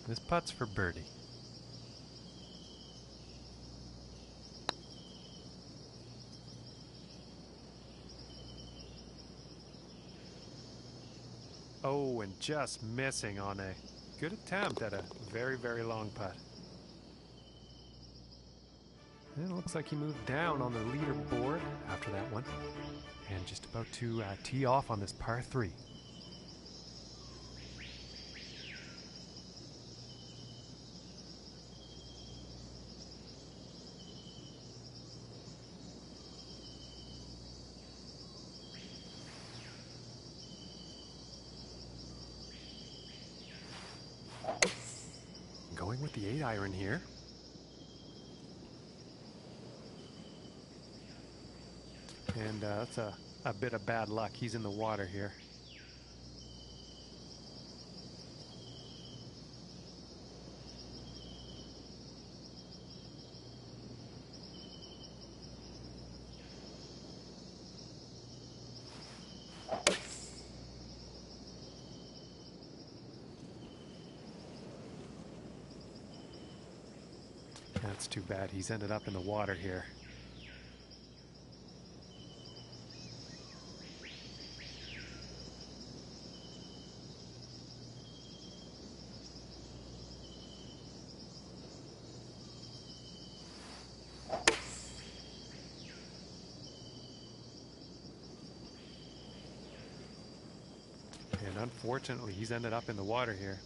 This putt's for birdie. Oh, and just missing on a good attempt at a very, very long putt. And it looks like he moved down on the leaderboard after that one. And just about to tee off on this par 3. Going with the 8-iron here. And that's a bit of bad luck. He's in the water here. That's too bad. He's ended up in the water here. And unfortunately, he's ended up in the water here.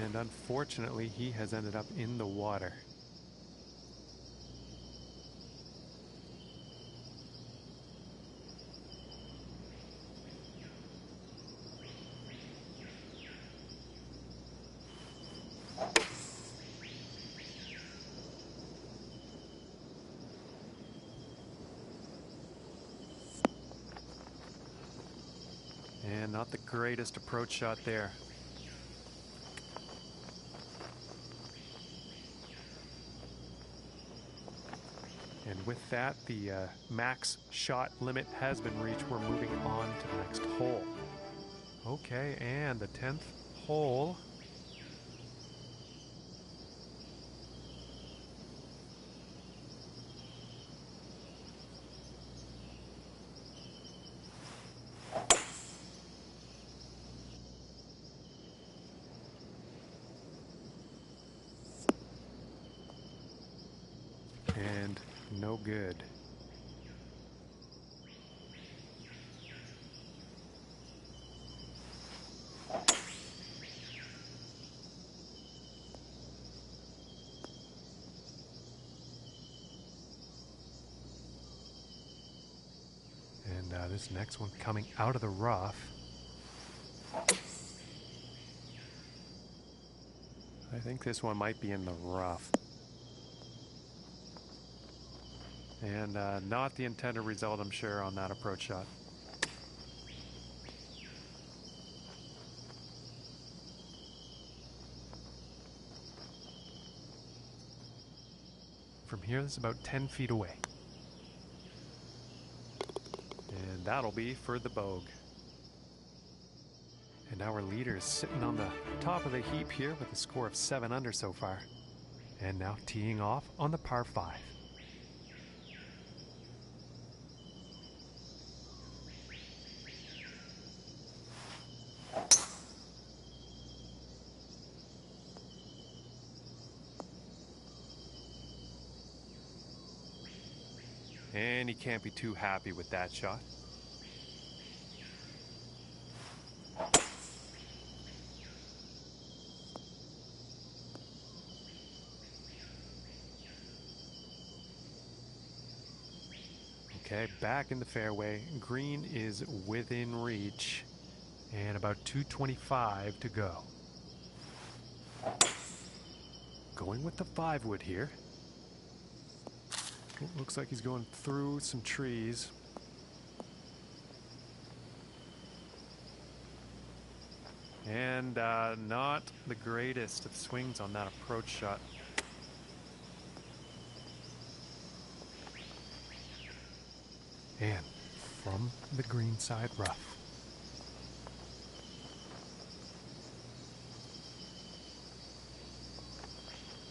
And unfortunately, he has ended up in the water. And not the greatest approach shot there. And with that, the max shot limit has been reached. We're moving on to the next hole. Okay, and the 10th hole. And no good. And this next one coming out of the rough. I think this one might be in the rough. And not the intended result, I'm sure, on that approach shot. From here, this is about 10 feet away. And that'll be for the bogue. And our leader is sitting on the top of the heap here with a score of 7 under so far. And now teeing off on the par 5. And he can't be too happy with that shot. Okay, back in the fairway. Green is within reach. And about 225 to go. Going with the 5-wood here. Looks like he's going through some trees. And not the greatest of swings on that approach shot. And from the green side rough.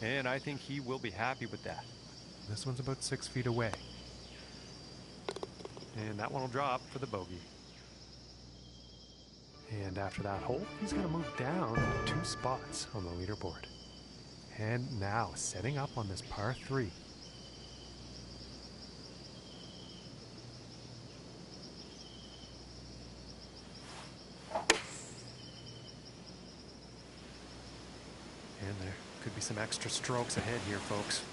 And I think he will be happy with that. This one's about 6 feet away. And that one will drop for the bogey. And after that hole, he's going to move down 2 spots on the leaderboard. And now setting up on this par 3. And there could be some extra strokes ahead here, folks.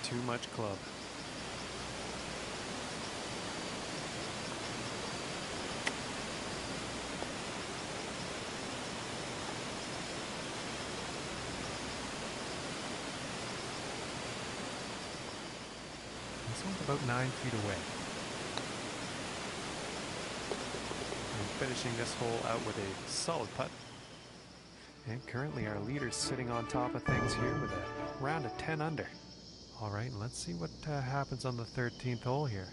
Too much club. This one's about 9 feet away. And finishing this hole out with a solid putt. And currently our leader's sitting on top of things here with a round of 10 under. All right, let's see what happens on the 13th hole here.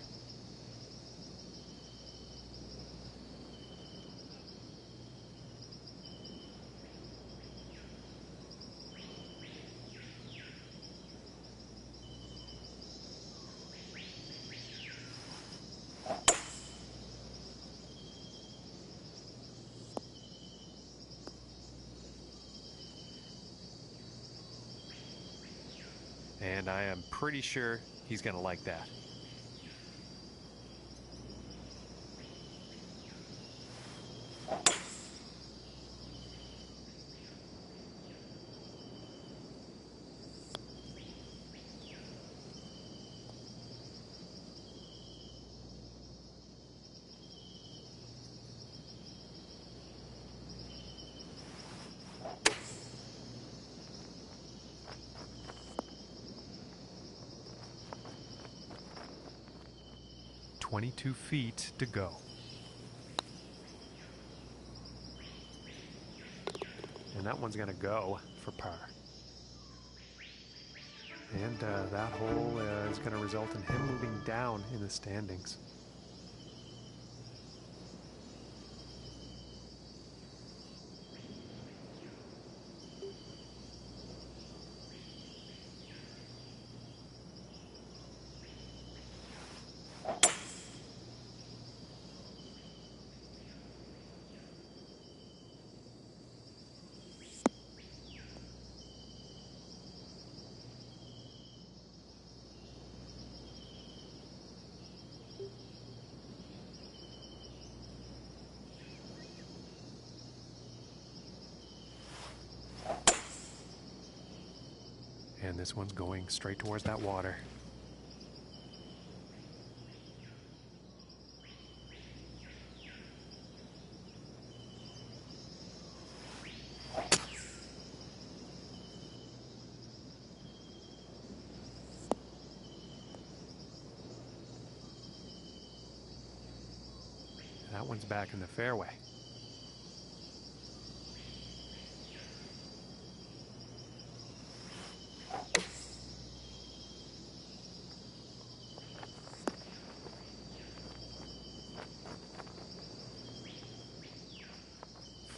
And I am pretty sure he's going to like that. "22 feet to go." And that one's going to go for par. And that hole is going to result in him moving down in the standings. And this one's going straight towards that water. That one's back in the fairway.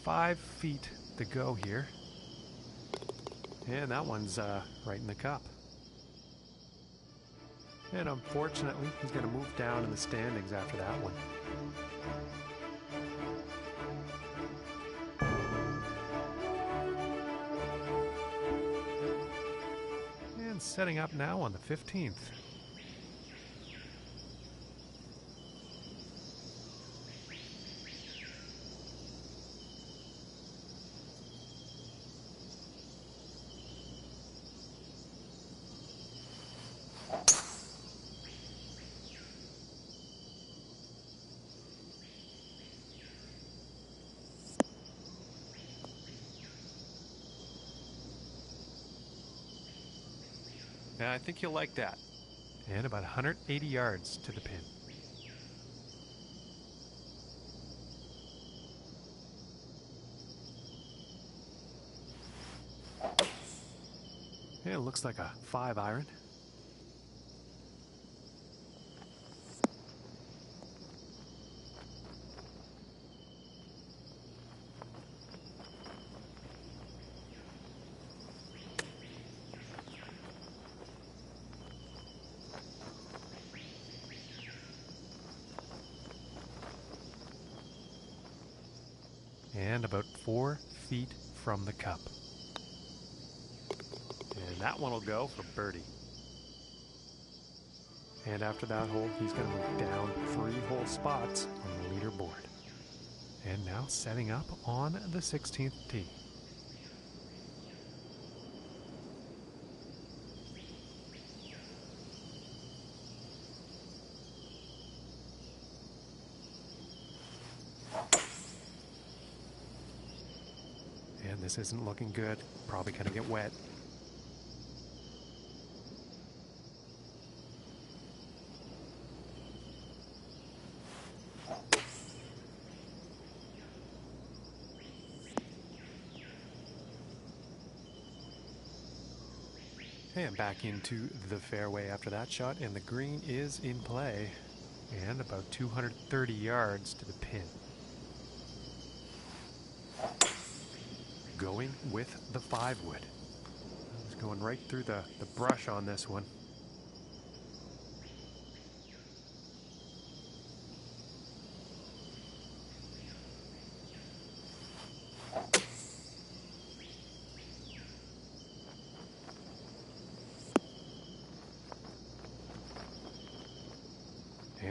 "5 feet to go here." And that one's right in the cup. And unfortunately, he's going to move down in the standings after that one. And setting up now on the 15th. Yeah, I think you'll like that. And about 180 yards to the pin. Yeah, it looks like a 5-iron. And about 4 feet from the cup. And that one will go for birdie. And after that hole, he's going to move down 3 whole spots on the leaderboard. And now setting up on the 16th tee. And this isn't looking good. Probably going to get wet. And back into the fairway after that shot, and the green is in play. And about 230 yards to the pin. Going with the 5-wood. He's going right through the brush on this one.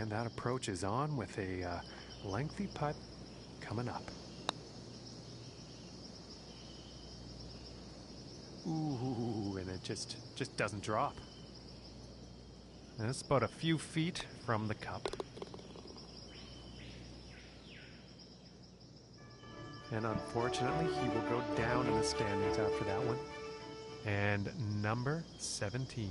And that approach is on with a lengthy putt coming up. Ooh, and it just doesn't drop. And it's about a few feet from the cup. And unfortunately, he will go down in the standings after that one. And number 17.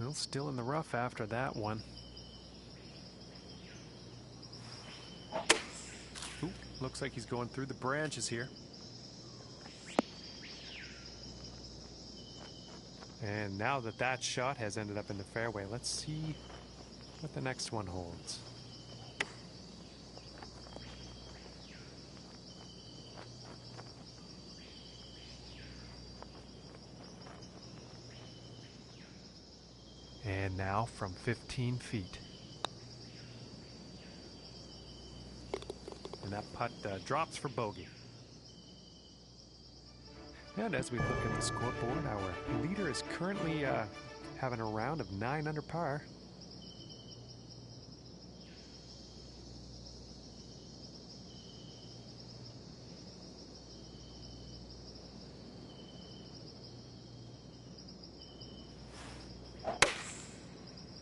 Well, still in the rough after that one. Ooh, looks like he's going through the branches here. And now that shot has ended up in the fairway, let's see what the next one holds. And now from 15 feet. And that putt drops for bogey. And as we look at the scoreboard, our leader is currently having a round of 9 under par.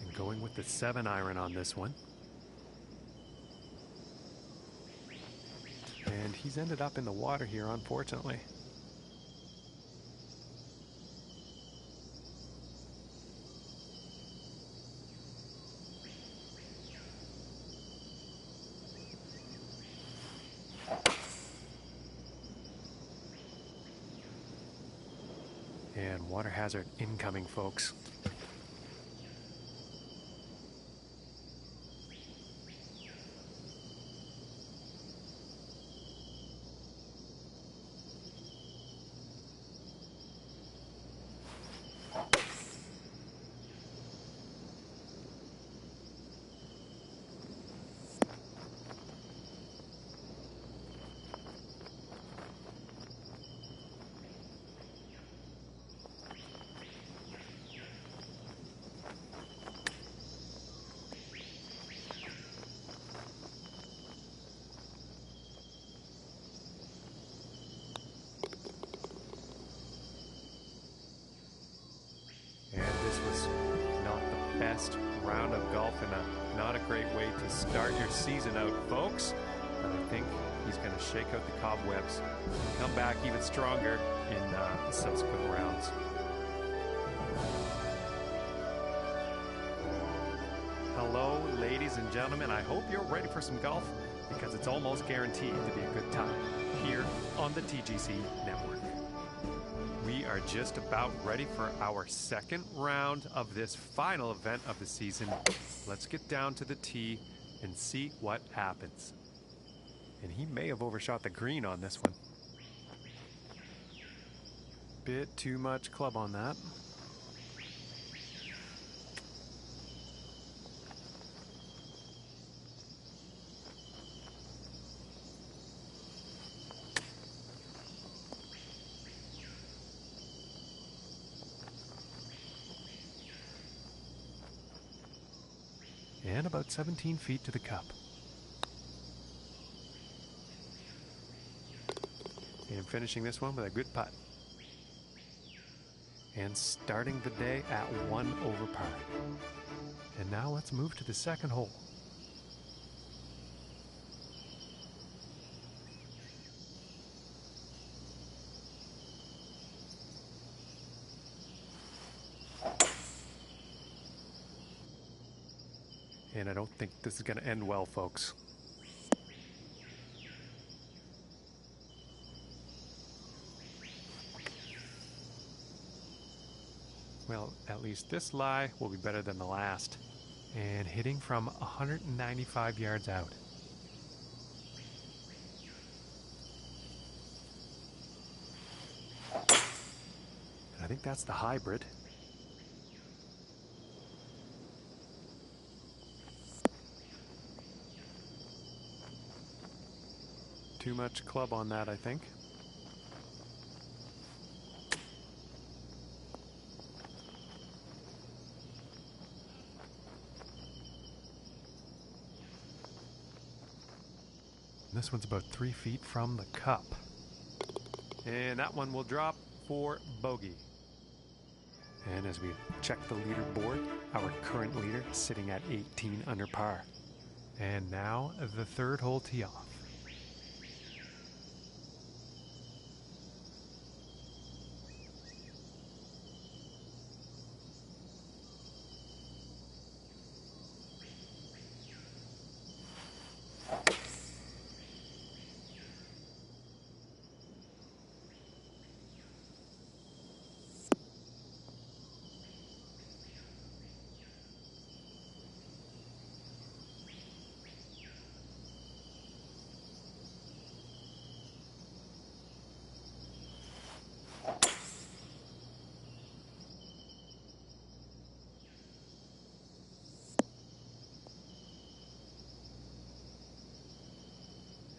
And going with the 7-iron on this one. And he's ended up in the water here, unfortunately. And water hazard incoming, folks. Best round of golf and not a great way to start your season out, folks. But I think he's going to shake out the cobwebs and come back even stronger in subsequent rounds. Hello, ladies and gentlemen. I hope you're ready for some golf because it's almost guaranteed to be a good time here on the TGC Network. We are just about ready for our second round of this final event of the season. Let's get down to the tee and see what happens. And he may have overshot the green on this one. Bit too much club on that. And about 17 feet to the cup. And finishing this one with a good putt. And starting the day at 1 over par. And now let's move to the second hole. And I don't think this is going to end well, folks. Well, at least this lie will be better than the last. And hitting from 195 yards out. And I think that's the hybrid. Too much club on that, I think. This one's about 3 feet from the cup. And that one will drop for bogey. And as we check the leaderboard, our current leader is sitting at 18 under par. And now the third hole tee off.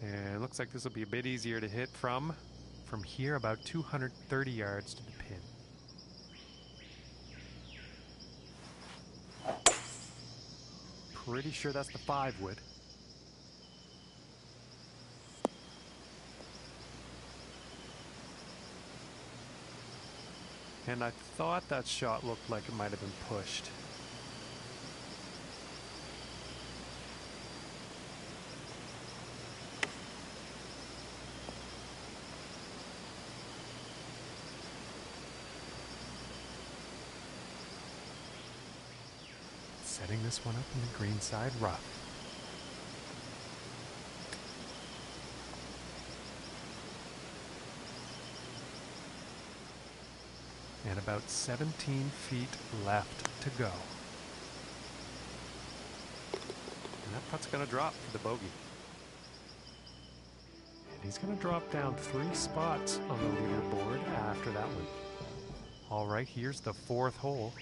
And it looks like this will be a bit easier to hit from here, about 230 yards to the pin. Pretty sure that's the 5-wood. And I thought that shot looked like it might have been pushed. Setting this one up in the greenside rough. And about 17 feet left to go. And that putt's going to drop for the bogey. And he's going to drop down 3 spots on the leaderboard after that one. All right, here's the 4th hole.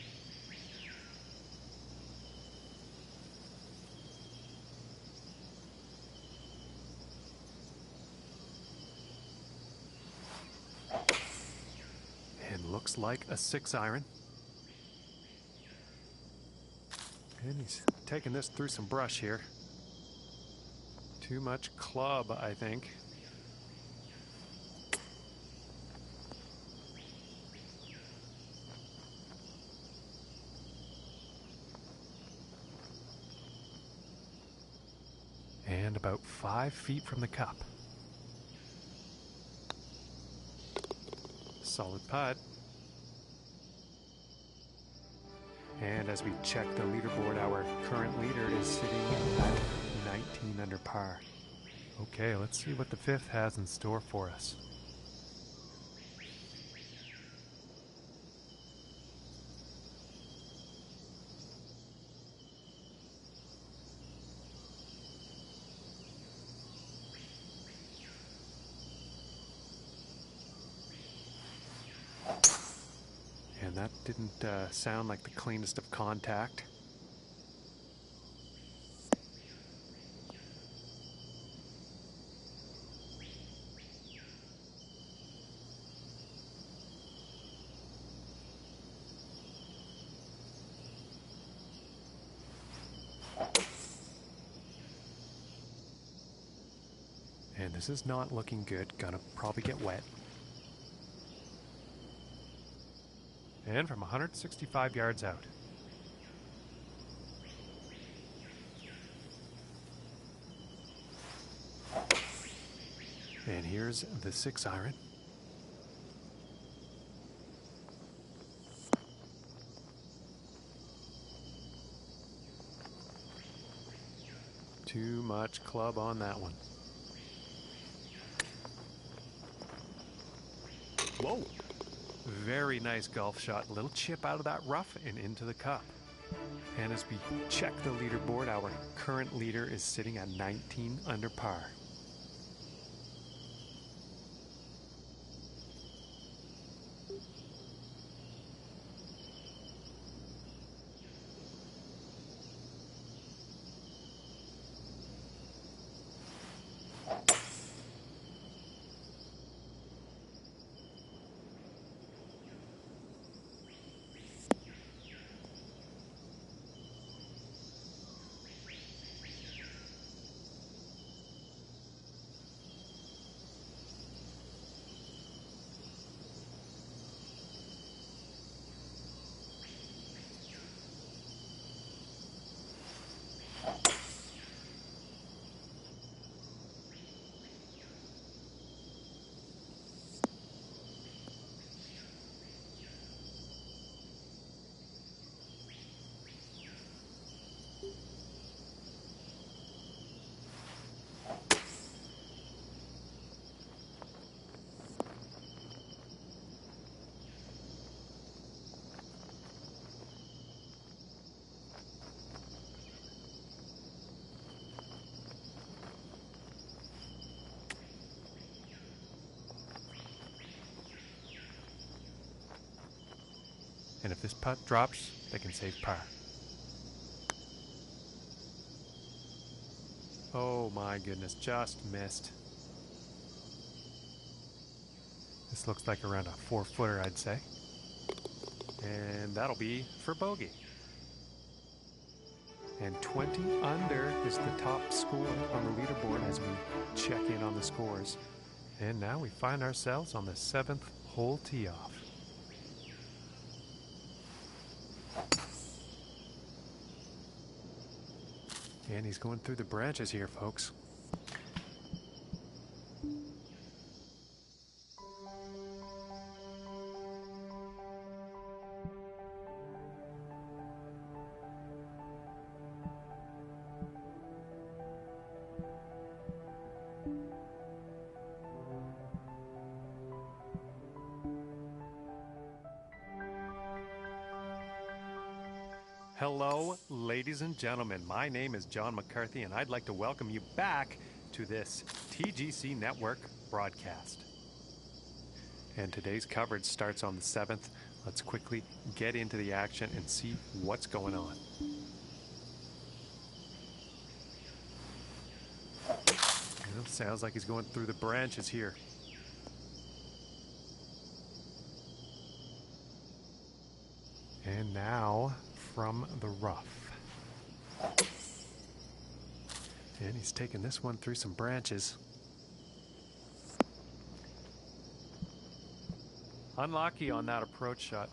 Looks like a 6-iron. And he's taking this through some brush here. Too much club, I think. And about 5 feet from the cup. Solid putt. And as we check the leaderboard, our current leader is sitting at 19 under par. Okay, let's see what the 5th has in store for us. And that didn't sound like the cleanest of contact. And this is not looking good. Gonna probably get wet. And from 165 yards out. And here's the 6-iron. Too much club on that one. Whoa! Very nice golf shot. A little chip out of that rough and into the cup. And as we check the leaderboard, our current leader is sitting at 19 under par. And if this putt drops, they can save par. Oh my goodness, just missed. This looks like around a 4-footer, I'd say. And that'll be for bogey. And 20 under is the top score on the leaderboard as we check in on the scores. And now we find ourselves on the 7th hole tee off. And he's going through the branches here, folks. Hello, ladies and gentlemen. My name is John McCarthy, and I'd like to welcome you back to this TGC Network broadcast. And today's coverage starts on the 7th. Let's quickly get into the action and see what's going on. It sounds like he's going through the branches here. And now from the rough. And he's taking this one through some branches. Unlucky on that approach shot.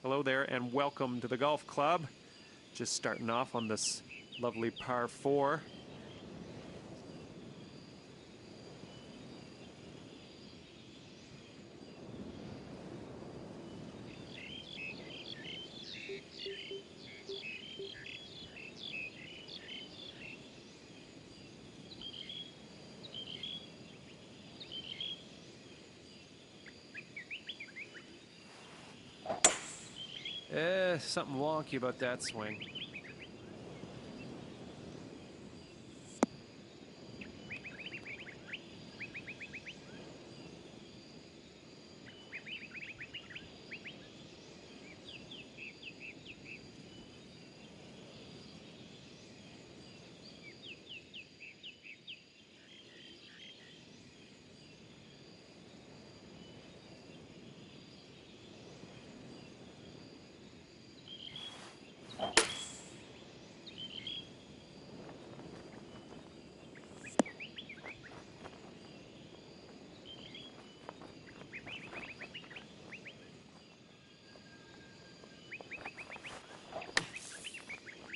Hello there and welcome to the golf club. Just starting off on this lovely par 4. Something wonky about that swing.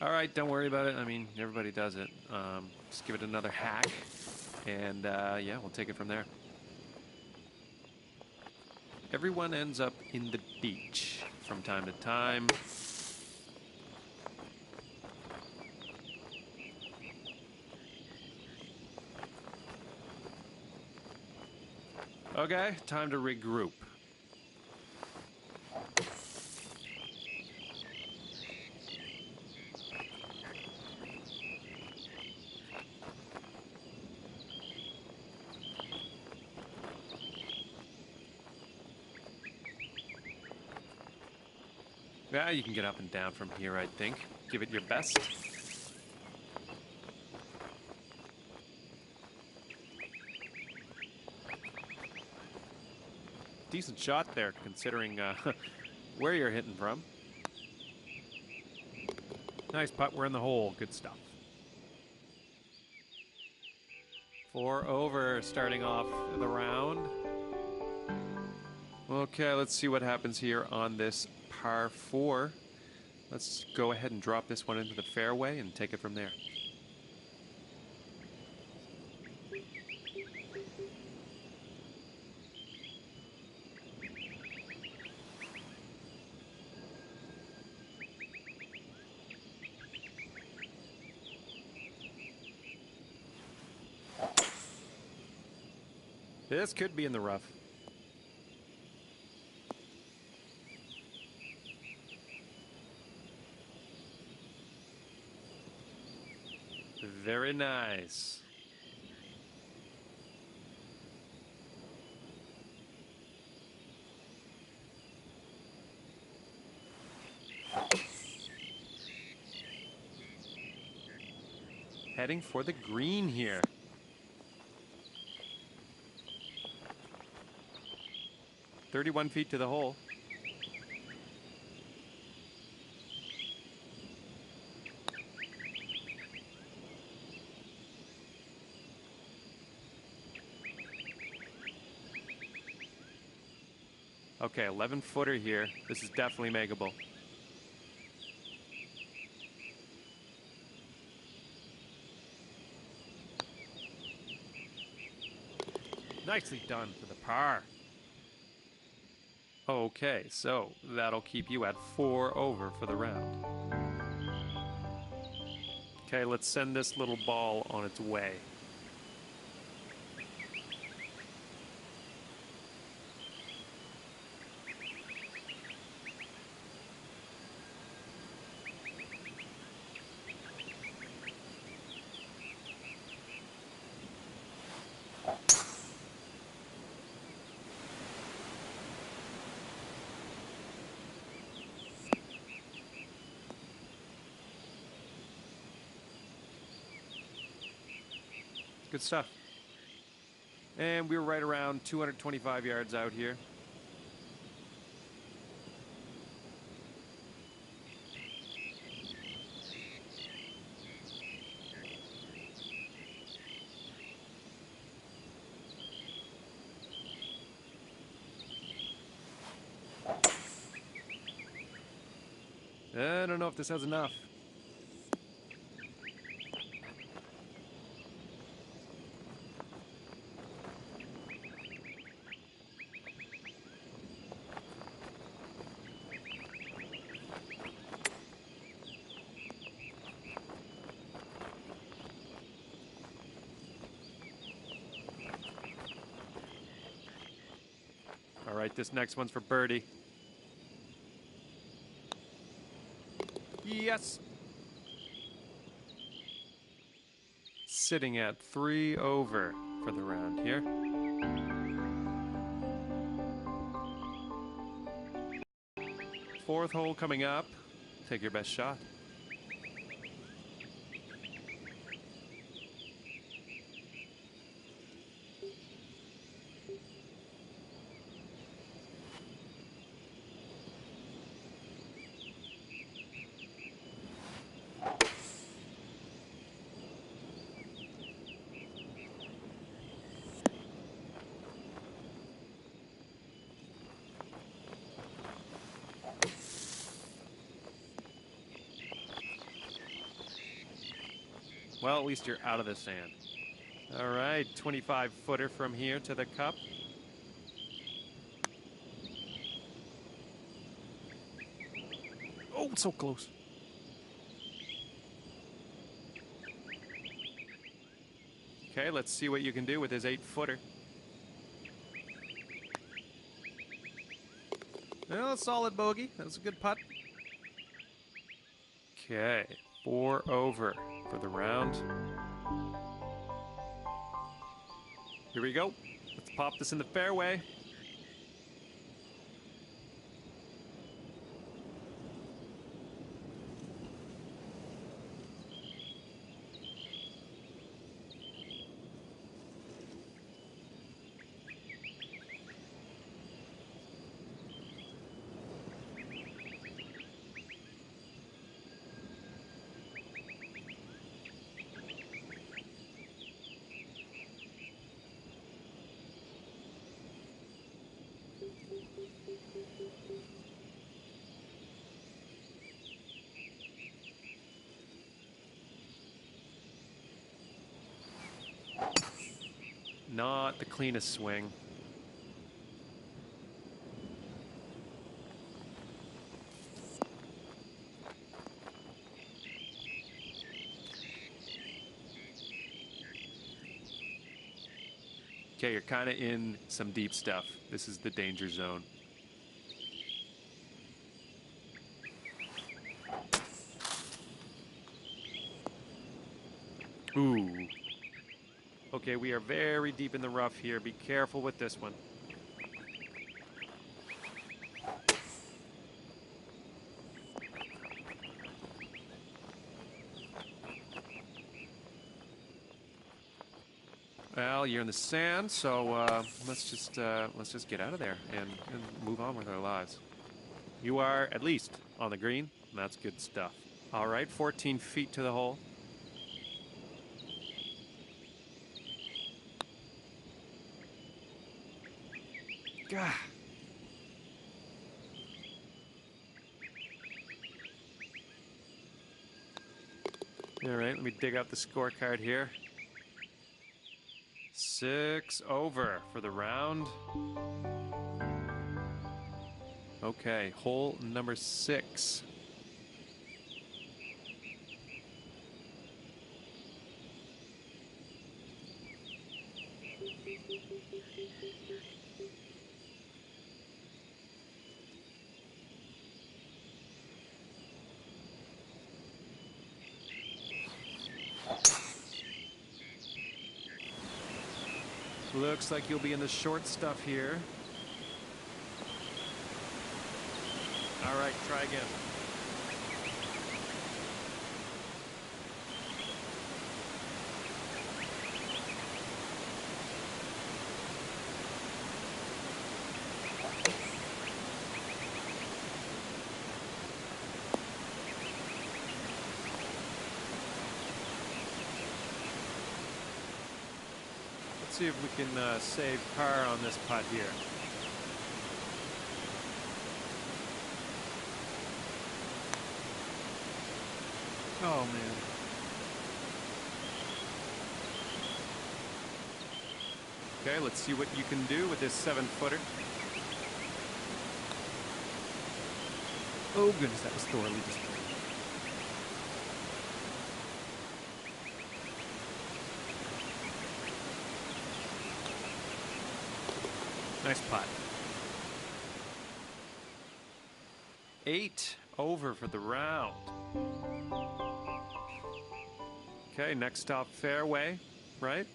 All right, don't worry about it. I mean, everybody does it. Just give it another hack, and yeah, we'll take it from there. Everyone ends up in the beach from time to time. Okay, time to regroup. Yeah, you can get up and down from here, I think. Give it your best. Decent shot there, considering where you're hitting from. Nice putt, we're in the hole. Good stuff. 4 over, starting off the round. Okay, let's see what happens here on this par 4. Let's go ahead and drop this one into the fairway and take it from there. This could be in the rough. Very nice. Heading for the green here. "31 feet to the hole." Okay, 11-footer here. This is definitely makeable. Nicely done for the par. Okay, so that'll keep you at 4 over for the round. Okay, let's send this little ball on its way. Good stuff. And we're right around 225 yards out here. I don't know if this has enough. All right, this next one's for birdie. Yes! Sitting at 3 over for the round here. Fourth hole coming up. Take your best shot. Well, at least you're out of the sand. All right, 25-footer from here to the cup. Oh, so close. Okay, let's see what you can do with his 8-footer. Well, a solid bogey. That was a good putt. Okay, 4 over for the round. Here we go. Let's pop this in the fairway. Not the cleanest swing. Okay, you're kind of in some deep stuff. This is the danger zone. Ooh. Okay, we are very deep in the rough here. Be careful with this one. Well, you're in the sand, so let's just get out of there and move on with our lives. You are at least on the green, and that's good stuff. All right, 14 feet to the hole. Gah. All right, let me dig out the scorecard here. 6 over for the round. Okay, hole number 6. Looks like you'll be in the short stuff here. All right, try again. See if we can save par on this putt here. Oh, man. Okay, let's see what you can do with this 7-footer. Oh, goodness, that was thoroughly disappointing. Nice putt. 8 over for the round. Okay, next stop fairway, right?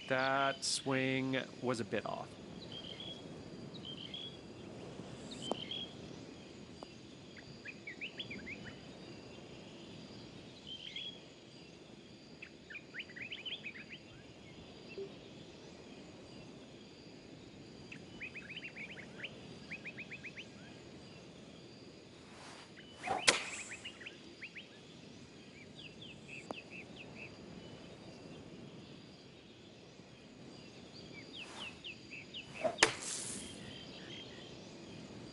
That swing was a bit off.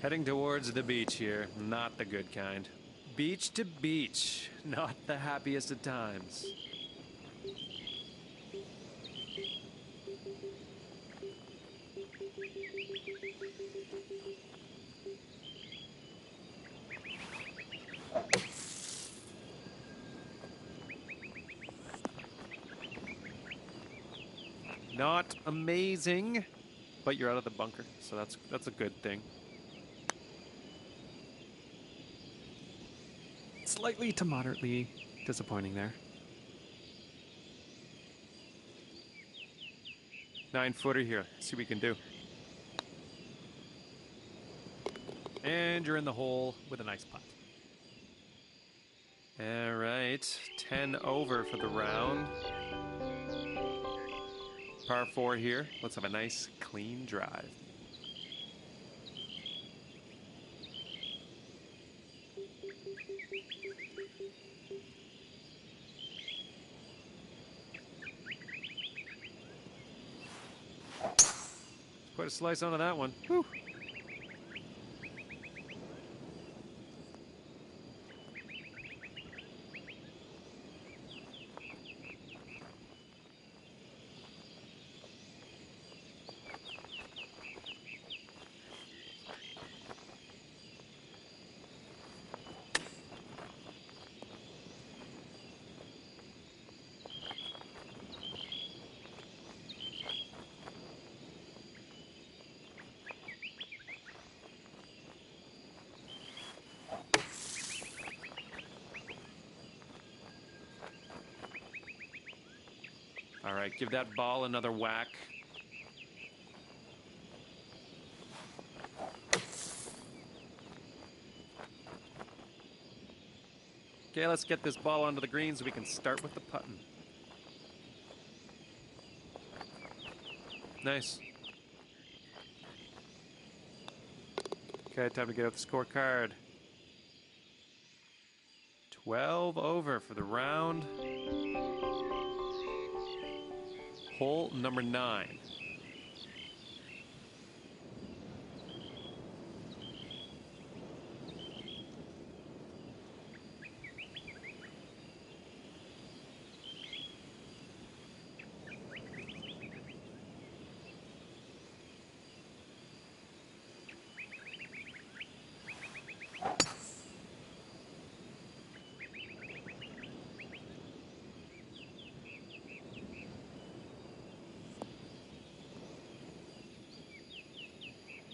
Heading towards the beach here, not the good kind. Beach to beach, not the happiest of times. Not amazing, but you're out of the bunker, so that's a good thing. Slightly to moderately disappointing there. 9-footer here. See what we can do. And you're in the hole with a nice putt. All right, 10 over for the round. Par 4 here. Let's have a nice, clean drive. Quite a slice onto that one. Whew. All right, give that ball another whack. Okay, let's get this ball onto the green so we can start with the putting. Nice. Okay, time to get out the scorecard. 12 over for the round. Hole number 9.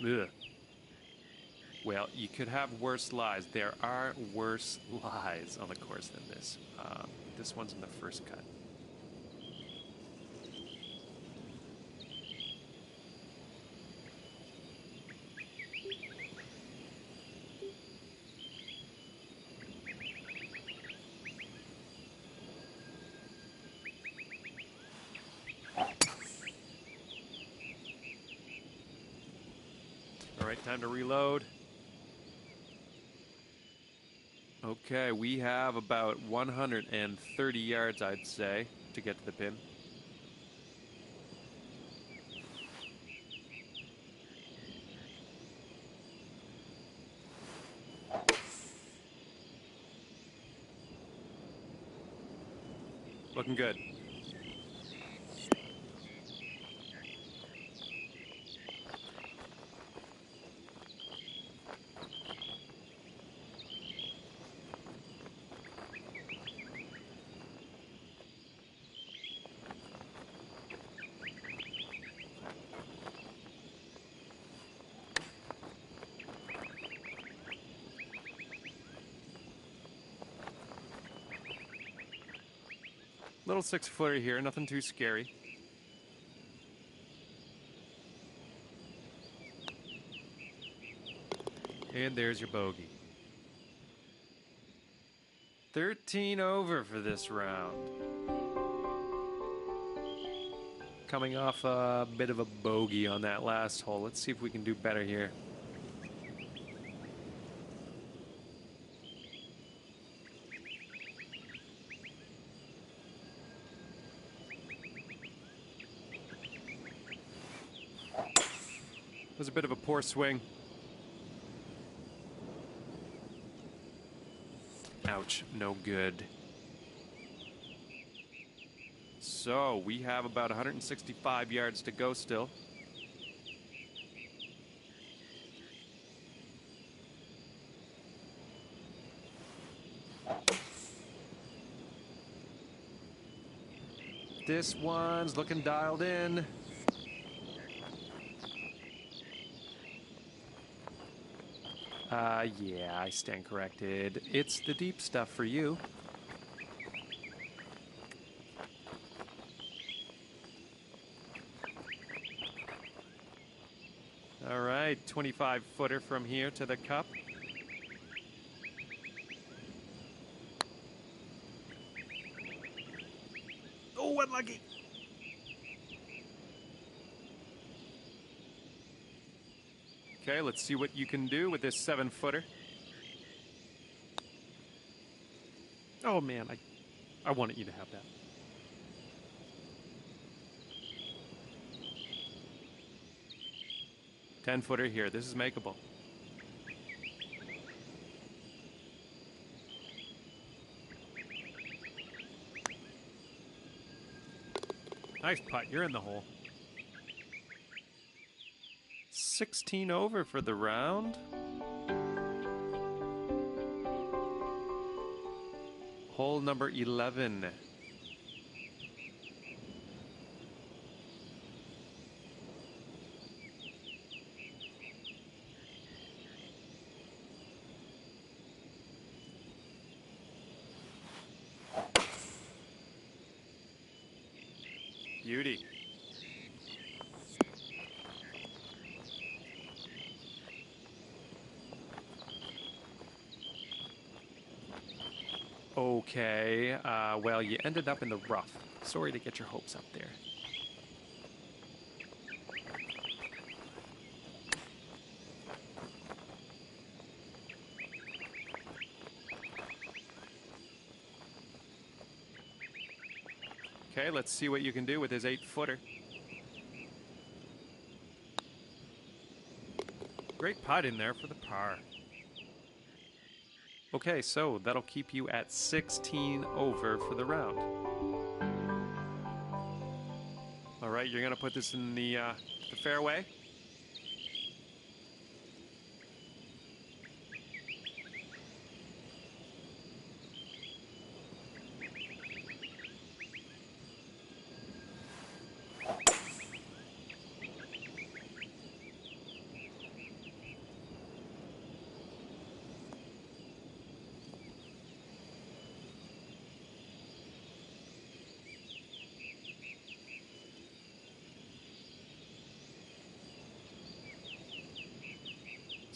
Ugh. Well, you could have worse lies. There are worse lies on the course than this. This one's in the first cut. All right, time to reload. Okay, we have about 130 yards, I'd say, to get to the pin. Looking good. Little 6-footer here, nothing too scary. And there's your bogey. 13 over for this round. Coming off a bit of a bogey on that last hole. Let's see if we can do better here. It was a bit of a poor swing. Ouch, no good. So we have about 165 yards to go still. This one's looking dialed in. Yeah, I stand corrected. It's the deep stuff for you. All right, 25-footer from here to the cup. Oh, unlucky. Okay, let's see what you can do with this 7-footer. Oh man, I wanted you to have that. Ten-footer here. This is makeable. Nice putt. You're in the hole. 16 over for the round. Hole number 11. Beauty. Okay, well, you ended up in the rough. Sorry to get your hopes up there. Okay, let's see what you can do with his 8-footer. Great putt in there for the par. Okay, so that'll keep you at 16 over for the round. All right, you're gonna put this in the fairway.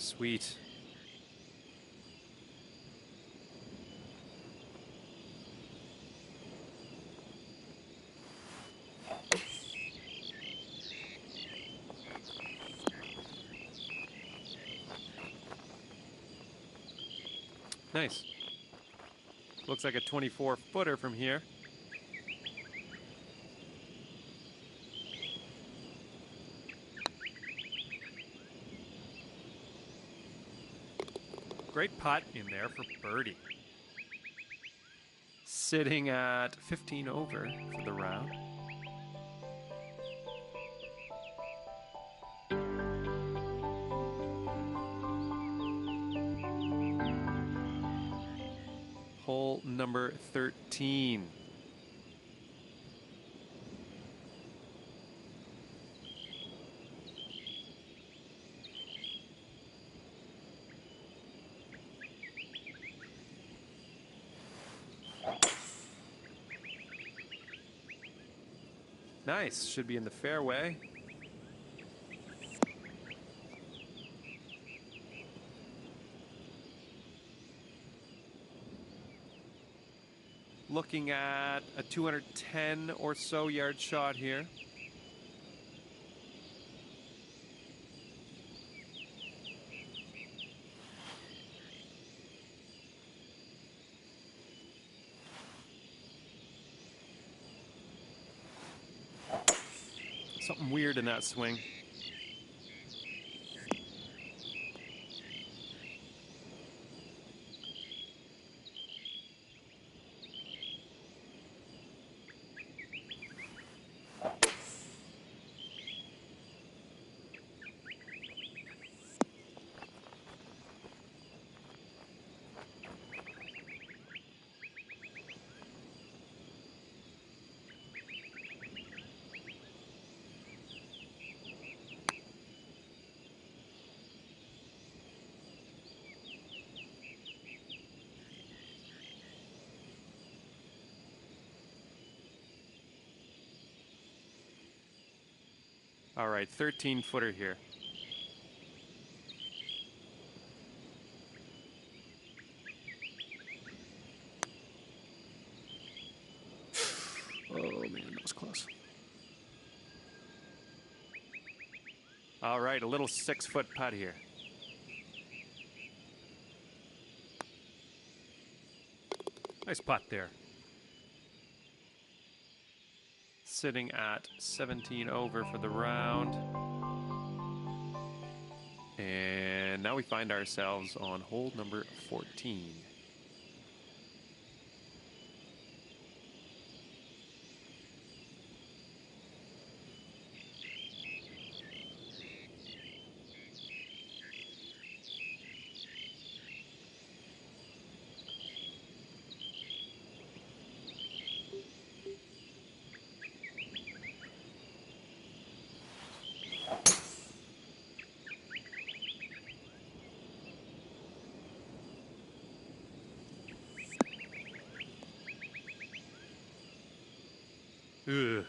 Sweet. Nice. Looks like a 24-footer from here. Great putt in there for birdie. Sitting at 15 over for the round. Hole number 13. Nice, should be in the fairway. Looking at a 210 or so yard shot here. Something weird in that swing. All right, 13-footer here. Oh man, that was close. All right, a little 6-foot putt here. Nice putt there. Sitting at 17 over for the round. And now we find ourselves on hole number 14. Ugh.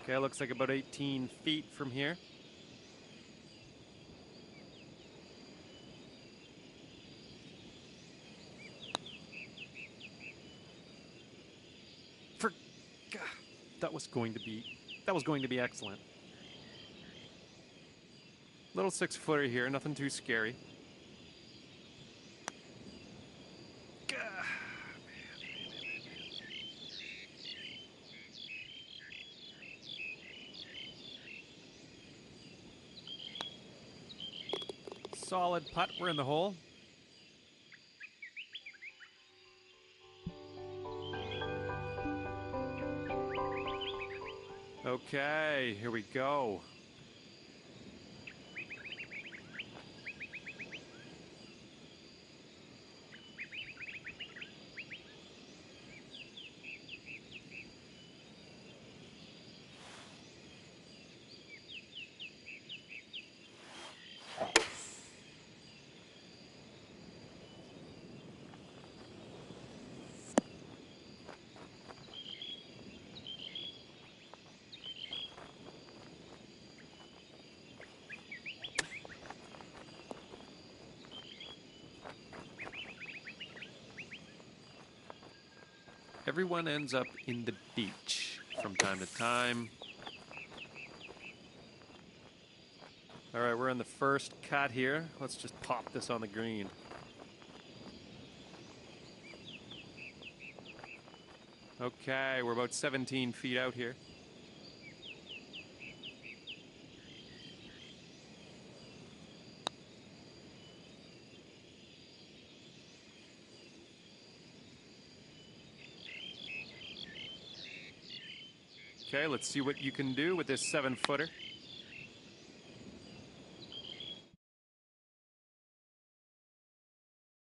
Okay, looks like about 18 feet from here. That was going to be excellent. Little 6-footer here, nothing too scary. Solid putt, we're in the hole. Okay, here we go. Everyone ends up in the beach from time to time. All right, we're in the first cut here. Let's just pop this on the green. Okay, we're about 17 feet out here. Okay, let's see what you can do with this 7-footer.